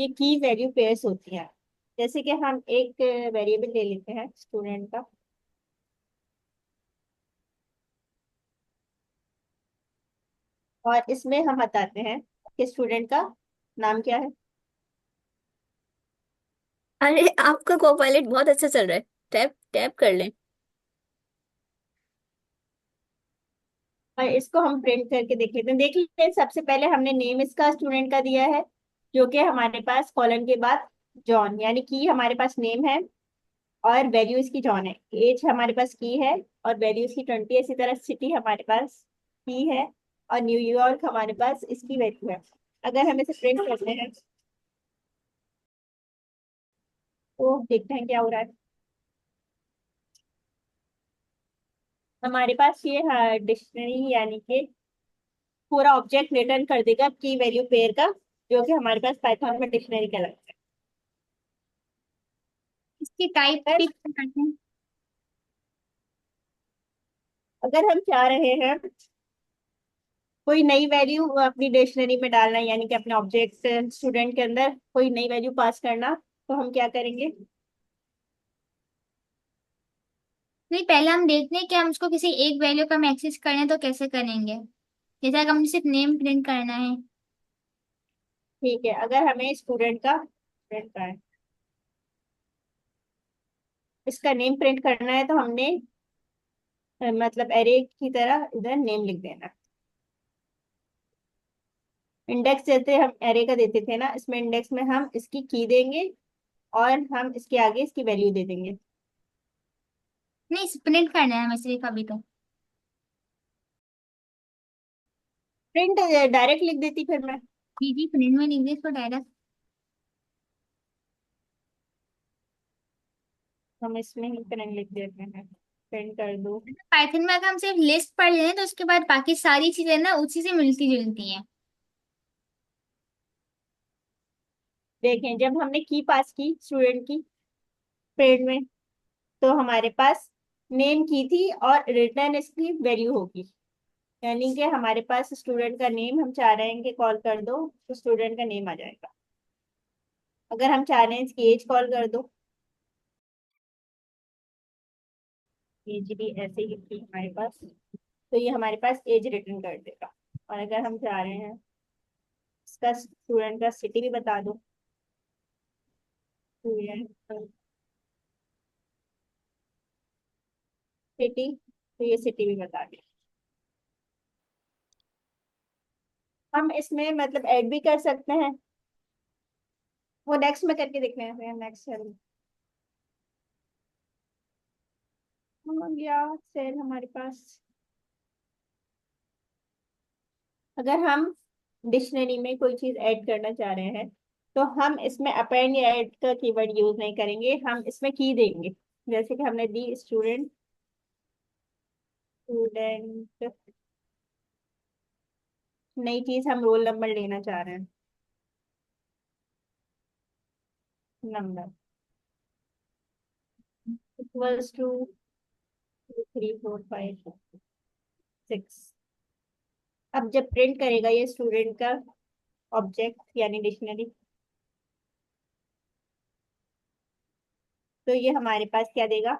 ये की वैल्यू पेयर्स होती हैं। जैसे कि हम एक वेरिएबल ले लेते हैं स्टूडेंट का, और इसमें हम बताते हैं कि स्टूडेंट का नाम क्या है। अरे आपका कोपायलट बहुत अच्छा चल रहा है। टैप टैप कर लें। और इसको हम प्रिंट करके देख लेते हैं। देख लेते हैं, सबसे पहले हमने नेम इसका स्टूडेंट का दिया है, जो कि हमारे पास कॉलन के बाद जॉन, यानी कि हमारे पास नेम है और वैल्यू इसकी जॉन है। एज हमारे पास की है और वैल्यू इसकी 20। इसी तरह सिटी हमारे पास की है और न्यूयॉर्क हमारे पास इसकी वैल्यू है। अगर हम इसे प्रिंट करते हैं तो देखते हैं क्या हो रहा है। हमारे पास ये डिक्शनरी यानी कि पूरा ऑब्जेक्ट रिटर्न कर देगा की वैल्यू पेयर का, जो कि हमारे पास पाइथन में डिक्शनरी कहलाता इसकी टाइप है। पिक करते हैं। अगर हम चाह रहे हैं कोई नई वैल्यू अपनी डिक्शनरी में डालना, यानी कि अपने ऑब्जेक्ट स्टूडेंट के अंदर कोई नई वैल्यू पास करना, तो हम क्या करेंगे। नहीं, पहले हम देखते हैं कि हम उसको किसी एक वैल्यू का हम एक्सेस करें तो कैसे करेंगे। जैसे अगर हमें सिर्फ नेम प्रिंट करना है। ठीक है, अगर हमें स्टूडेंट का है, इसका नेम प्रिंट करना है, तो हमने मतलब एरे की तरह इधर नेम लिख देना। इंडेक्स जैसे हम एरे का देते थे ना, इसमें इंडेक्स में हम इसकी की देंगे और हम इसके आगे इसकी वैल्यू दे देंगे। नहीं, प्रिंट करना है हमें सिर्फ अभी तो। प्रिंट डायरेक्ट लिख देती फिर मैं। जी जी, प्रिंट में लिख दे इसको डायरेक्ट। हम इसमें ही प्रिंट लिख देते हैं, प्रिंट कर दो। पाइथन में अगर हम सिर्फ लिस्ट पढ़ लें तो उसके बाद बाकी सारी चीजें ना उसी से मिलती जुलती हैं। देखें, जब हमने की पास की स्टूडेंट की प्रिंट में, तो हमारे पास नेम की थी और रिटर्न इसकी वैल्यू होगी। यानी कि हमारे पास स्टूडेंट का नेम हम चाह रहे हैं कि कॉल कर दो, तो स्टूडेंट का नेम आ जाएगा। अगर हम चाह रहे हैं इसकी एज कॉल कर दो, एज भी ऐसे ही थी हमारे पास, तो ये हमारे पास एज रिटर्न कर देगा। और अगर हम चाह रहे हैं इसका स्टूडेंट का सिटी भी बता दो, स्टूडेंट सिटी, तो ये सिटी भी बता दे। हम इसमें मतलब ऐड भी कर सकते हैं, वो नेक्स्ट में करके देख रहे हैं। नेक्स्ट हो गया सेल हमारे पास। अगर हम डिक्शनरी में कोई चीज ऐड करना चाह रहे हैं, तो हम इसमें अपेंड या ऐड का कीवर्ड यूज नहीं करेंगे, हम इसमें की देंगे। जैसे कि हमने दी स्टूडेंट, स्टूडेंट नई चीज हम रोल नंबर लेना चाह रहे हैं, नंबर इक्वल्स टू 2 3 4 5 6। अब जब प्रिंट करेगा ये स्टूडेंट का ऑब्जेक्ट यानी डिक्शनरी, तो ये हमारे पास क्या देगा।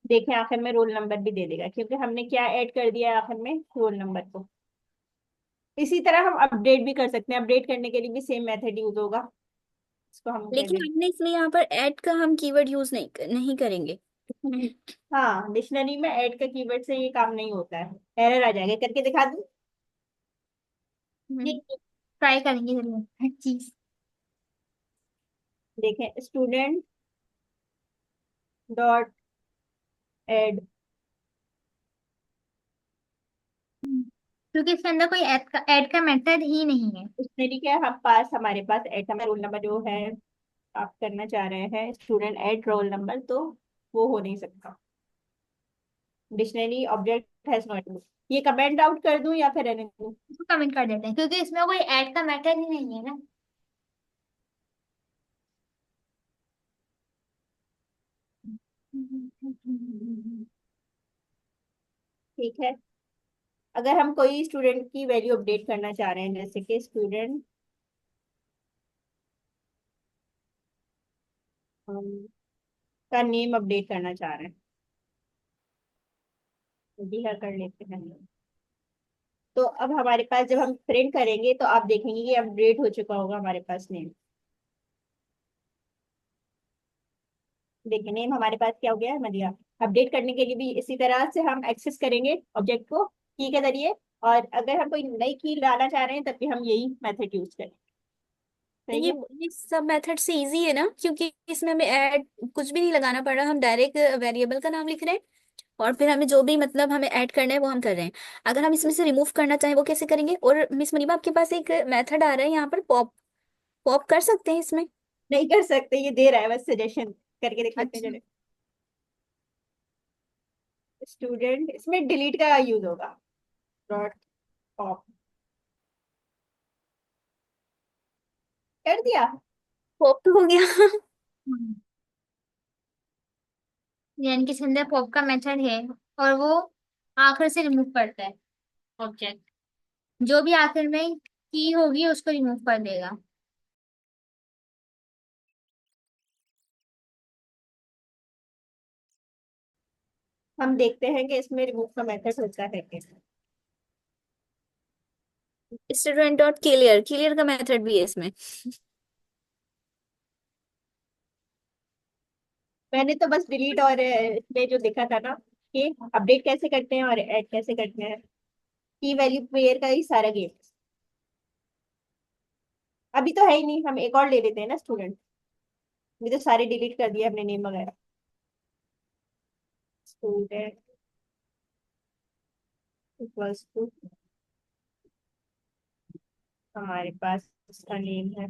देखें, आखिर में रोल नंबर भी दे देगा, क्योंकि हमने क्या ऐड कर दिया है आखिर में, रोल नंबर को। इसी तरह हम अपडेट भी कर सकते हैं, अपडेट करने के लिए भी सेम मेथड यूज होगा। इसको हम कह लेकिन दें हमने इसमें यहाँ पर ऐड का हम कीवर्ड यूज नहीं नहीं करेंगे। हाँ, डिक्शनरी में ऐड का कीवर्ड से ये काम नहीं होता है, एरर आ जाएगा। करके दिखा दूं। ट्राई करेंगे जरूर हर चीज। देखें, स्टूडेंट डॉट एड, क्योंकि इसके अंदर कोई ऐड का मेथड ही नहीं है। डिक्शनरी के हम पास हमारे पास ऐड का रोल नंबर जो है, आप करना चाह रहे हैं स्टूडेंट ऐड रोल नंबर, तो वो हो नहीं सकता। Dictionary object has not. ये कमेंट आउट कर दूं या फिर रहने दूं। इसको कमेंट कर देते हैं क्योंकि इसमें कोई ऐड का मेथड ही नहीं है ना। ठीक है, अगर हम कोई स्टूडेंट की वैल्यू अपडेट करना चाह रहे हैं, जैसे कि स्टूडेंट का नेम अपडेट करना चाह रहे हैं, तो भी है, कर लेते हैं। तो अब हमारे पास जब हम प्रिंट करेंगे तो आप देखेंगे कि अपडेट हो चुका होगा हमारे पास नेम। देखिए नेम हमारे पास क्या हो गया है, मदिरा। अपडेट करने के लिए भी इसी तरह से हम एक्सेस करेंगे ऑब्जेक्ट को की के जरिए, और अगर हम कोई नई की डालना चाह रहे हैं तब भी हम यही मेथड यूज करें। सही ये है। ये सब मेथड से इजी है ना, क्योंकि इसमें हमें ऐड कुछ भी नहीं लगाना पड़ रहा, हम डायरेक्ट वेरिएबल का नाम लिख रहे हैं और फिर हमें जो भी मतलब हमें ऐड करना है वो हम कर रहे हैं। अगर हम इसमें से रिमूव करना चाहें वो कैसे करेंगे? और मिस मुनीबा, आपके पास एक मेथड आ रहा है यहाँ पर, पॉप। पॉप कर सकते हैं इसमें? नहीं कर सकते, ये दे रहा है बस सजेशन, करके देख लेते हैं अच्छा। चलो। स्टूडेंट, इसमें डिलीट का यूज होगा। डॉट पॉप कर दिया। पॉप तो हो गया। हम्म। यानी कि इसके अंदर पॉप का मेथड है और वो आखिर से रिमूव करता है ऑब्जेक्ट, जो भी आखिर में की होगी उसको रिमूव कर देगा। हम देखते हैं कि इसमें रिमूव का मेथड होता है कैसे। स्टूडेंट डॉट क्लियर, क्लियर का मेथड भी है इसमें। मैंने तो बस डिलीट और इसमें जो दिखा था ना कि अपडेट कैसे करते हैं और ऐड कैसे करते हैं, की वैल्यू पेयर का ही सारा गेम। अभी तो है ही नहीं, हम एक और ले लेते हैं ना स्टूडेंट। अभी तो सारे डिलीट कर दिए हमने नेम वगैरह। स्टूडेंट इक्वल्स टू, हमारे पास इसका नेम है,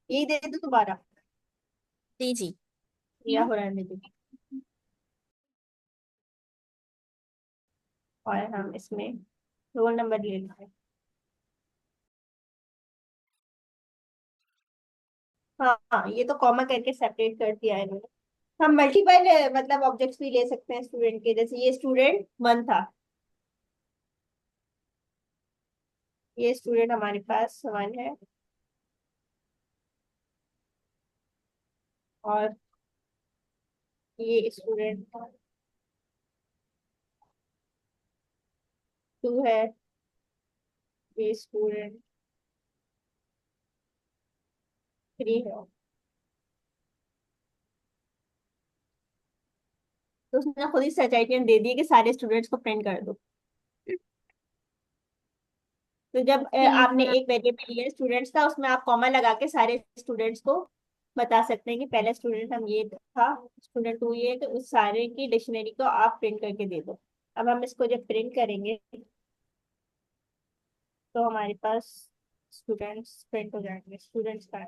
यही दे दो दोबारा, जी जी। या हो रहने दो। और हम इसमें रोल नंबर ले लेते हैं। हाँ हाँ, ये तो कॉमा करके सेपरेट कर दिया है इन्होंने। हम मल्टीपल मतलब ऑब्जेक्ट्स भी ले सकते हैं स्टूडेंट के, जैसे ये स्टूडेंट वन था, ये स्टूडेंट हमारे पास वन है, और ये स्टूडेंट टू है, ये स्टूडेंट थ्री है। तो उसने खुद ही सजाइटियन दे दी कि सारे स्टूडेंट्स को प्रिंट कर दो। तो जब ठीक आपने है। एक वेरिएबल लिया स्टूडेंट्स का, उसमें आप कॉमा लगा के सारे स्टूडेंट्स को बता सकते हैं कि पहला स्टूडेंट हम ये था, स्टूडेंट टू ये, तो उस सारे की डिक्शनरी को आप प्रिंट करके दे दो। अब हम इसको जब प्रिंट करेंगे तो हमारे पास स्टूडेंट्स प्रिंट हो जाएंगे, स्टूडेंट्स का।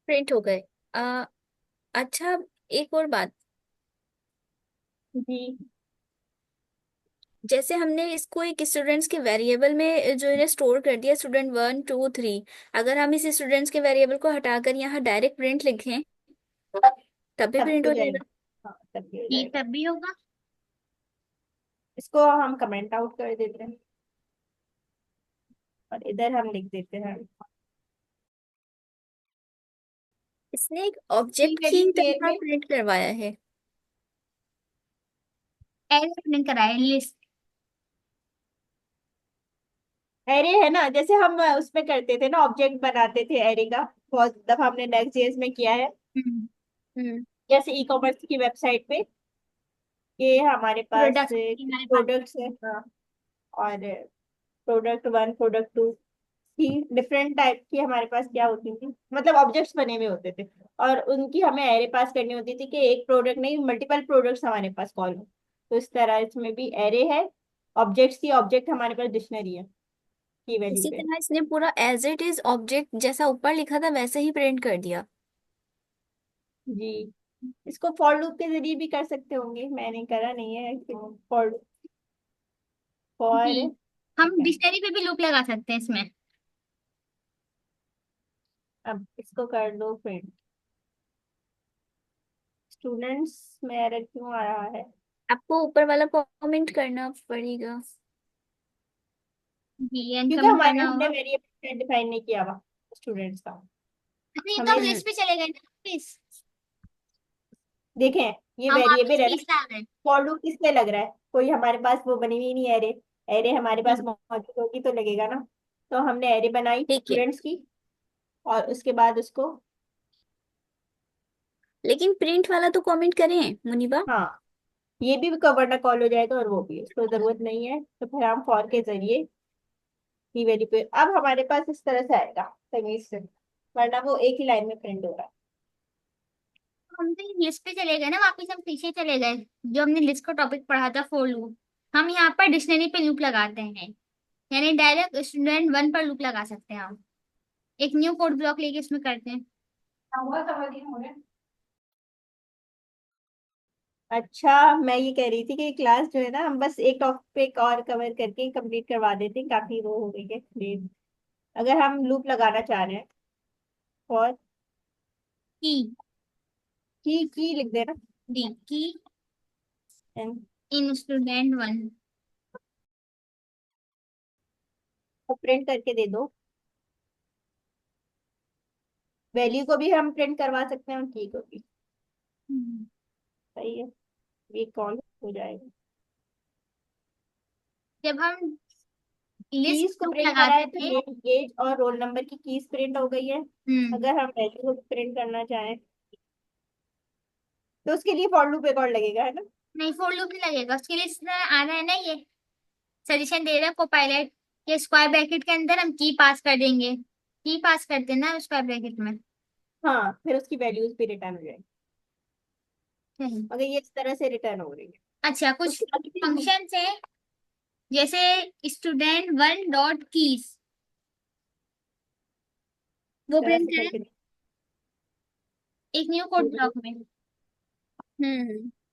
प्रिंट हो गए। अच्छा, एक और बात। जी। जैसे हमने इसको एक स्टूडेंट्स के वेरिएबल में जो इन्हें स्टोर कर दिया, स्टूडेंट वन टू थ्री, अगर हम इस स्टूडेंट्स के वेरिएबल को हटाकर यहाँ डायरेक्ट प्रिंट लिखें तब भी तब प्रिंट हो हो जाएगा। जाएगा? हाँ तब भी हो ये जाएगा। तब भी होगा। इसको हम कमेंट आउट कर देते हैं और इधर हम लिख देते हैं इसने एक की ऑब्जेक्ट वैल्यू की पेयर तरह में। प्रिंट करवाया है। एरे प्रिंट कराए लिस्ट। एरे है ना, जैसे हम उसमें करते थे ना, ऑब्जेक्ट बनाते थे एरे का, बहुत दफा हमने नेक्स्ट जेएस में किया है। हम्म। हम्म। जैसे ई कॉमर्स की वेबसाइट पे ये हमारे पास प्रोडक्ट हमारे पास। प्रोडक्ट्स है, हाँ, और प्रोडक्ट वन प्रोडक्ट टू की डिफरेंट टाइप की हमारे पास क्या होती थी, मतलब ऑब्जेक्ट्स बने हुए होते थे, और उनकी हमें एरे पास करनी होती थी कि एक प्रोडक्ट नहीं मल्टीपल प्रोडक्ट्स हमारे पास कॉल हो। तो इस तरह इसमें भी एरे है, ऑब्जेक्ट्स की ऑब्जेक्ट हमारे पास डिक्शनरी है की वैल्यू इसी पे। तरह इसने पूरा एज इट इज ऑब्जेक्ट जैसा ऊपर लिखा था वैसे ही प्रिंट कर दिया। जी। इसको फॉर लूप के जरिए भी कर सकते होंगे, मैंने करा नहीं है फॉर जी, फॉर हम डिक्शनरी पे भी लूप लगा सकते हैं इसमें। अब इसको कर दो प्रिंट। स्टूडेंट्स में एरर क्यों आ रहा है? आपको ऊपर वाला कमेंट करना पड़ेगा। जी एंड क्योंकि कमेंट हमारे करना हमने होगा। वेरिएबल डिफाइन नहीं किया हुआ स्टूडेंट्स का। अच्छा ये तो हम हमें लिस्ट पे चले गए ना प्लीज। देखें, ये हम वापस वेरिएबल है ना। कीज ला गए। फॉर लूप किस पे लग रहा है? कोई हमारे पास वो बनी हुई नहीं है एरे। एरे हमारे पास जी मौजूद होगी तो लगेगा ना। तो हमने एरे बनाई ठीक है, स्टूडेंट्स की, और उसके बाद उसको, लेकिन प्रिंट वाला तो कमेंट करें मुनीबा। हाँ, ये भी कवर ना कॉल हो जाएगा और वो भी, उसको जरूरत नहीं है। तो फिर हम फॉर के जरिए की वैल्यू पे, अब हमारे पास इस तरह से आएगा तमीज से, वरना वो एक ही लाइन में प्रिंट हो रहा है। हम तो लिस्ट पे चले गए ना, वापस हम पीछे चले गए। जो हमने लिस्ट का टॉपिक पढ़ा था फॉर लूप, हम यहाँ पर डिक्शनरी पे लूप लगाते हैं। यानी डायरेक्ट स्टूडेंट वन पर लूप लगा सकते हैं हम। एक न्यू कोड ब्लॉक लेके इसमें करते हैं। अच्छा, मैं ये कह रही थी कि क्लास जो है ना, हम बस एक टॉपिक और कवर करके कंप्लीट करवा देते हैं, काफी वो हो गई है लेट। अगर हम लूप लगाना चाह रहे हैं, और की की लिख देना। डी की एंड इन स्टूडेंट वन। को प्रिंट करके दे दो। वैल्यू को भी हम प्रिंट करवा सकते हैं और की को भी। सही है, ये कॉल हो जाएगा। जब हम लिस्ट कीज को लूप प्रिंट करा है लगाते तो थे। नेम, एज और रोल नंबर की कीज प्रिंट हो गई है। हम्म। अगर हम वैल्यू को प्रिंट करना चाहें तो उसके लिए फॉर लूप एक और लगेगा, है ना। नहीं फॉर लूप नहीं लगेगा उसके लिए, इसमें आ रहा है ना ये सजेशन दे रहा है कोपायलट के स्क्वायर ब्रैकेट के अंदर हम की पास कर देंगे। की पास करते हैं ना स्क्वायर ब्रैकेट में। हाँ, फिर उसकी वैल्यूज भी रिटर्न हो जाएगी। सही। अगर ये इस तरह से रिटर्न हो रही है, अच्छा कुछ उसके आगे भी हम फंक्शन है जैसे स्टूडेंट वन डॉट कीज, इस वो तरह प्रिंट से करें करके एक न्यू कोड ब्लॉक में।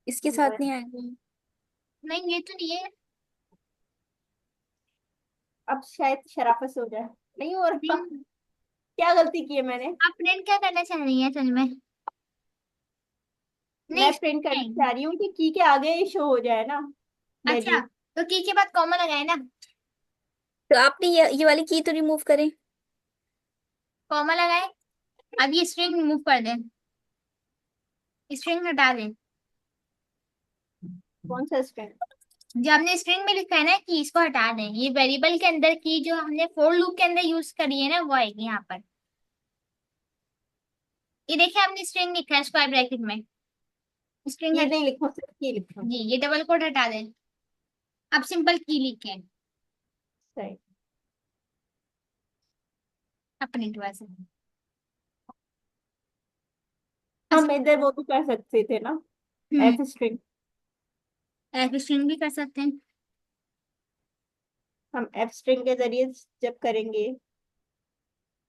इसके साथ नहीं आएगा। नहीं ये तो नहीं है। अब शायद शराफत से हो जाए। नहीं हो रहा। नहीं, क्या गलती की है मैंने? आप प्रिंट क्या करना चाह रही हैं असल में? नहीं मैं इसमें प्रिंट नहीं करना आएगी। चाह रही हूँ कि की के आगे शो हो जाए ना अच्छा वैल्यू। तो की के बाद कॉमा लगाए ना। तो आपने ये वाली की तो रिमूव करें। कॉमा लगाए। अब ये स्ट्रिंग रिमूव कर दें, स्ट्रिंग हटा दें। कौन सा स्ट्रिंग? जो हमने स्ट्रिंग में लिखा है ना कि इसको हटा दें, ये वेरिएबल के अंदर की जो हमने फोर लूप के अंदर यूज करी है ना वो आएगी यहाँ पर। ये देखिए हमने स्ट्रिंग लिखा है स्क्वायर ब्रैकेट में। स्ट्रिंग ये हटा। नहीं लिखो, सिर्फ की लिखो। जी ये डबल कोट हटा दें। अब सिंपल की लिखे सही। अपनी टूल से। हम अच्छा। इधर वो भी कर सकते थे ना, हम्म। F string. ऐसे स्ट्रिंग भी कर सकते हैं। हम एफ स्ट्रिंग के जरिए जब करेंगे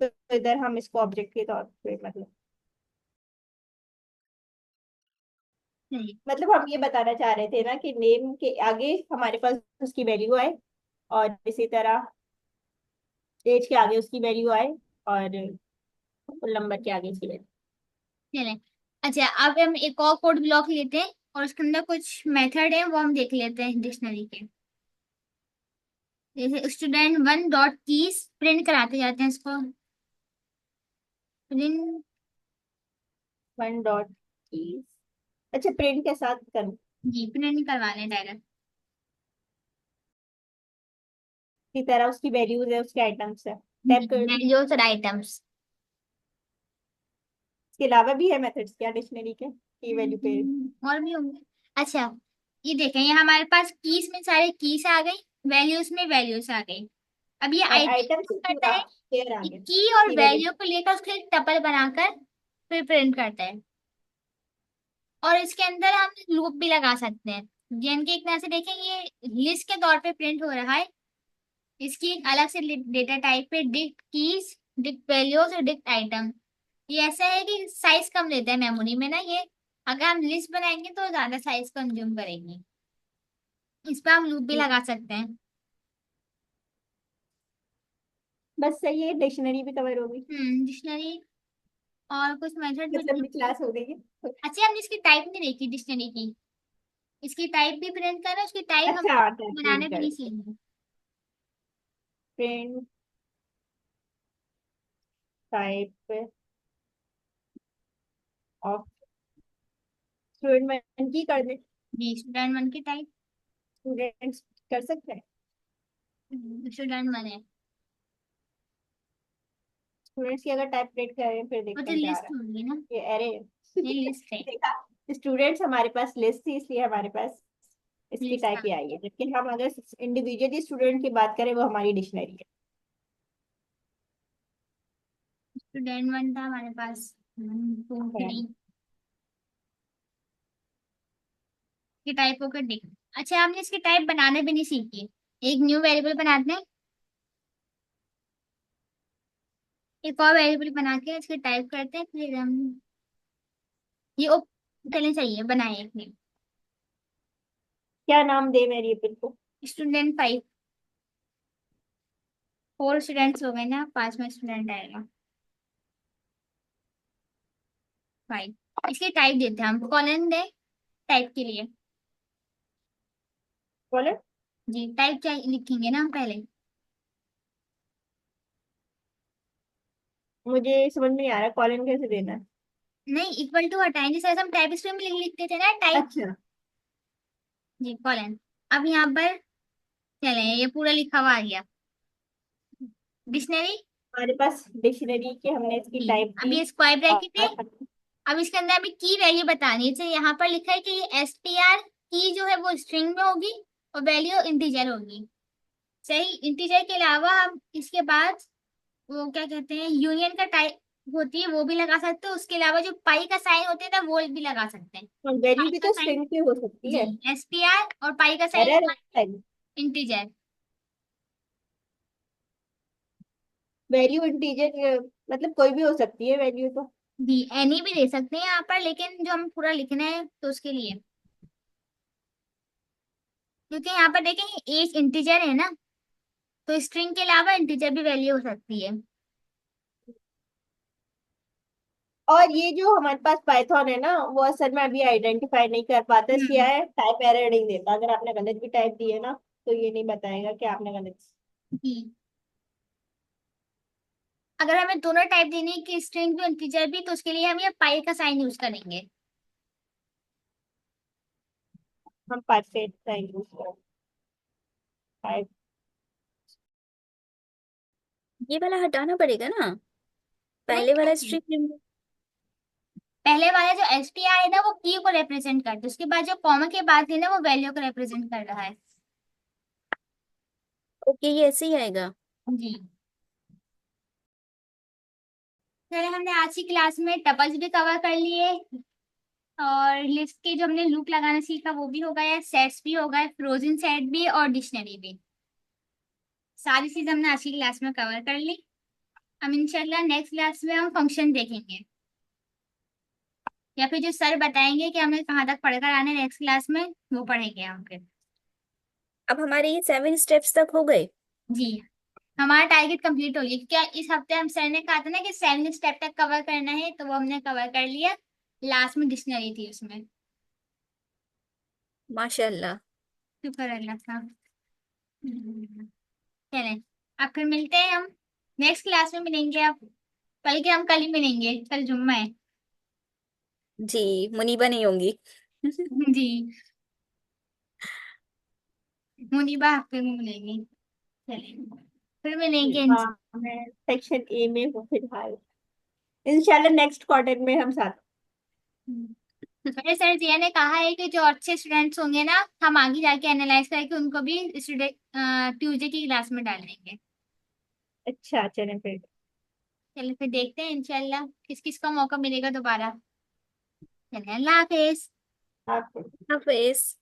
तो इधर हम इसको ऑब्जेक्ट के तौर पे, नहीं। मतलब हम ये बताना चाह रहे थे ना कि नेम के आगे हमारे पास उसकी वैल्यू आए, और इसी तरह एज के आगे उसकी वैल्यू आए, और रोल नंबर के आगे उसकी वैल्यू। चलें। अच्छा अब हम एक और कोड ब्लॉक लेते हैं और उसके अंदर कुछ मेथड है वो हम देख लेते हैं डिक्शनरी के। जैसे student one dot keys print कराते जाते हैं इसको। प्रिंट। One dot keys. अच्छा, प्रिंट के साथ करूँ? जी प्रिंट करवा लें डायरेक्ट। इसी तरह उसकी वैल्यूज है, उसके आइटम्स है, टैप कर दूँ। वैल्यूज और आइटम्स। इसके अलावा भी है मेथड्स क्या डिक्शनरी के की वैल्यू पे? और भी होंगे। अच्छा ये देखें ये हमारे पास कीज में सारे कीज आ गई, वैल्यूज में वैल्यूज आ गई। अब ये और आइटम आइटम से करता पूरा है पेयर आ कि गया की और की वैल्यू। वैल्यू को लेकर उसके एक टपल बनाकर फिर प्रिंट करता है। और इसके अंदर हम लूप भी लगा सकते हैं। जैन के एक तरह से देखें ये लिस्ट के तौर पे प्रिंट हो रहा है। इसकी एक अलग से डेटा टाइप पे डिक्ट कीज, डिक्ट वैल्यूज और डिक्ट आइटम। ये ऐसा है कि साइज कम लेता है मेमोरी में ना ये। अगर हम लिस्ट बनाएंगे तो ज्यादा साइज कंज्यूम करेगी। इस पे हम लूप भी लगा सकते हैं। बस सही है, डिक्शनरी भी कवर होगी। डिक्शनरी। और कुछ मेथड भी मतलब नहीं। लंबी क्लास हो गई है। अच्छा, हमने इसकी टाइप नहीं देखी डिक्शनरी की। इसकी टाइप भी प्रिंट करना, उसकी टाइप हम अच्छा, प्रिंट बनाने भी कर, नहीं सीखेंगे। Print type of student one की कर दे। जी, स्टूडेंट वन की टाइप। स्टूडेंट्स कर सकते हैं। स्टूडेंट वन है। स्टूडेंट्स की अगर टाइप प्रिंट करें फिर वो देखते तो हैं क्या आ लिस्ट रहा होगी ना। है। ये एरे ये लिस्ट है। देखा, स्टूडेंट्स हमारे पास लिस्ट थी इसलिए हमारे पास इसकी लिस्ट टाइप था। ही आई है, जबकि हम अगर इंडिविजुअली स्टूडेंट की बात करें वो हमारी डिक्शनरी है। स्टूडेंट वन था हमारे पास। 1 2 3 की टाइप होकर देख। अच्छा, हमने इसकी टाइप बनाने भी नहीं सीखी। एक न्यू वेरिएबल बनाते हैं, एक और वेरिएबल बना के इसकी टाइप करते हैं, फिर हम ये चलने चाहिए बनाए एक ने। क्या नाम दे वेरिएबल को? स्टूडेंट 5। 4 स्टूडेंट्स हो गए ना, 5वां स्टूडेंट आएगा 5। इसकी टाइप देते हैं हम, कॉलन दे टाइप के लिए। बोलो। जी, टाइप क्या लिखेंगे ना हम पहले। मुझे समझ में नहीं आ रहा कॉलन कैसे देना है। नहीं, इक्वल टू हटाएंगे, जैसे हम टाइप स्क्रीन में लिखते थे ना टाइप। अच्छा, जी, कॉलन। अब यहाँ पर चले, ये पूरा लिखा हुआ आ गया डिक्शनरी। हमारे पास डिक्शनरी की हमने इसकी जी, टाइप अब दी। ये स्क्वायर ब्रैकेट है। और अब इसके अंदर हमें की वैल्यू बतानी है। जैसे यहाँ पर लिखा है कि ये str की जो है वो स्ट्रिंग में होगी और वैल्यू इंटीजर होगी। सही, इंटीजर के अलावा हम इसके बाद वो क्या कहते हैं, यूनियन का टाइप होती है वो भी लगा सकते हैं। उसके अलावा जो पाई का साइन होता है ना वो भी लगा सकते हैं। वैल्यू पाई भी का तो साइन। स्ट्रिंग पे हो सकती जी, है। str और पाई का साइन एरर लगा है। के इंटीजर। वैल्यू इंटीजर मतलब कोई भी हो सकती है वैल्यू तो। जी, एनी भी दे सकते हैं यहाँ पर, लेकिन जो हम पूरा लिखना है तो उसके लिए, क्योंकि यहाँ पर देखें एज इंटीजर है ना, तो स्ट्रिंग के अलावा इंटीजर भी वैल्यू हो सकती है। और ये जो हमारे पास पाइथन है ना वो असल में अभी आइडेंटिफाई नहीं कर पाता, इसलिए हम्म। है टाइप एरर नहीं देता। अगर आपने गलत भी टाइप दी है ना तो ये नहीं बताएगा कि आपने गलत। जी, अगर हमें दोनों टाइप देनी है कि स्ट्रिंग भी इंटीजर भी, तो उसके लिए हम ये पाई का साइन यूज करेंगे। हम परफेक्ट का यूज करें टाइप। ये वाला हटाना पड़ेगा ना, नहीं पहले वाला नहीं, स्ट्रिंग। पहले वाला जो str है ना वो की को रिप्रेजेंट करता है, उसके बाद जो कॉमा के बाद है ना वो वैल्यू को रिप्रेजेंट कर रहा है। ओके, ये ऐसे ही आएगा। जी, चलिए हमने आज की क्लास में टपल्स भी कवर कर लिए, और लिस्ट के जो हमने लूप लगाना सीखा वो भी हो गया, सेट्स भी हो गए, फ्रोजन सेट भी और डिक्शनरी भी। सारी चीज हमने आज की क्लास में कवर कर ली। हम इंशाल्लाह नेक्स्ट क्लास में हम फंक्शन देखेंगे, या फिर जो सर बताएंगे कि हमें कहाँ तक पढ़कर आने नेक्स्ट क्लास में, वो पढ़ेंगे हम फिर। अब हमारे ये 7 स्टेप्स तक हो गए। जी, हमारा टारगेट कंप्लीट हो गया। क्या इस हफ्ते हम सर ने कहा था ना कि 7 स्टेप तक कवर करना है, तो वो हमने कवर कर लिया। लास्ट में डिक्शनरी थी उसमें। माशाल्लाह। शुक्र अल्लाह का। चलें, अब फिर मिलते हैं हम नेक्स्ट क्लास में मिलेंगे अब, बल्कि हम कल ही मिलेंगे, कल जुम्मा है। जी, मुनीबा नहीं होंगी। जी, मुनीबा हफ्ते में मिलेंगी। चलें, फिर मिलेंगे। हाँ, मैं सेक्शन ए में हूँ फिलहाल। इंशाल्लाह नेक्स्ट क्वार्टर में हम साथ। मेरे सर जिया ने कहा है कि जो अच्छे स्टूडेंट्स होंगे ना, हम आगे जाके एनालाइज करके उनको भी स्टूडेंट ट्यूसडे की क्लास में डाल देंगे। अच्छा, चलें फिर। चलिए फिर देखते हैं इंशाल्लाह किस किस का मौका मिलेगा दोबारा। चलिए, अल्लाह हाफिज। आप हाफिज।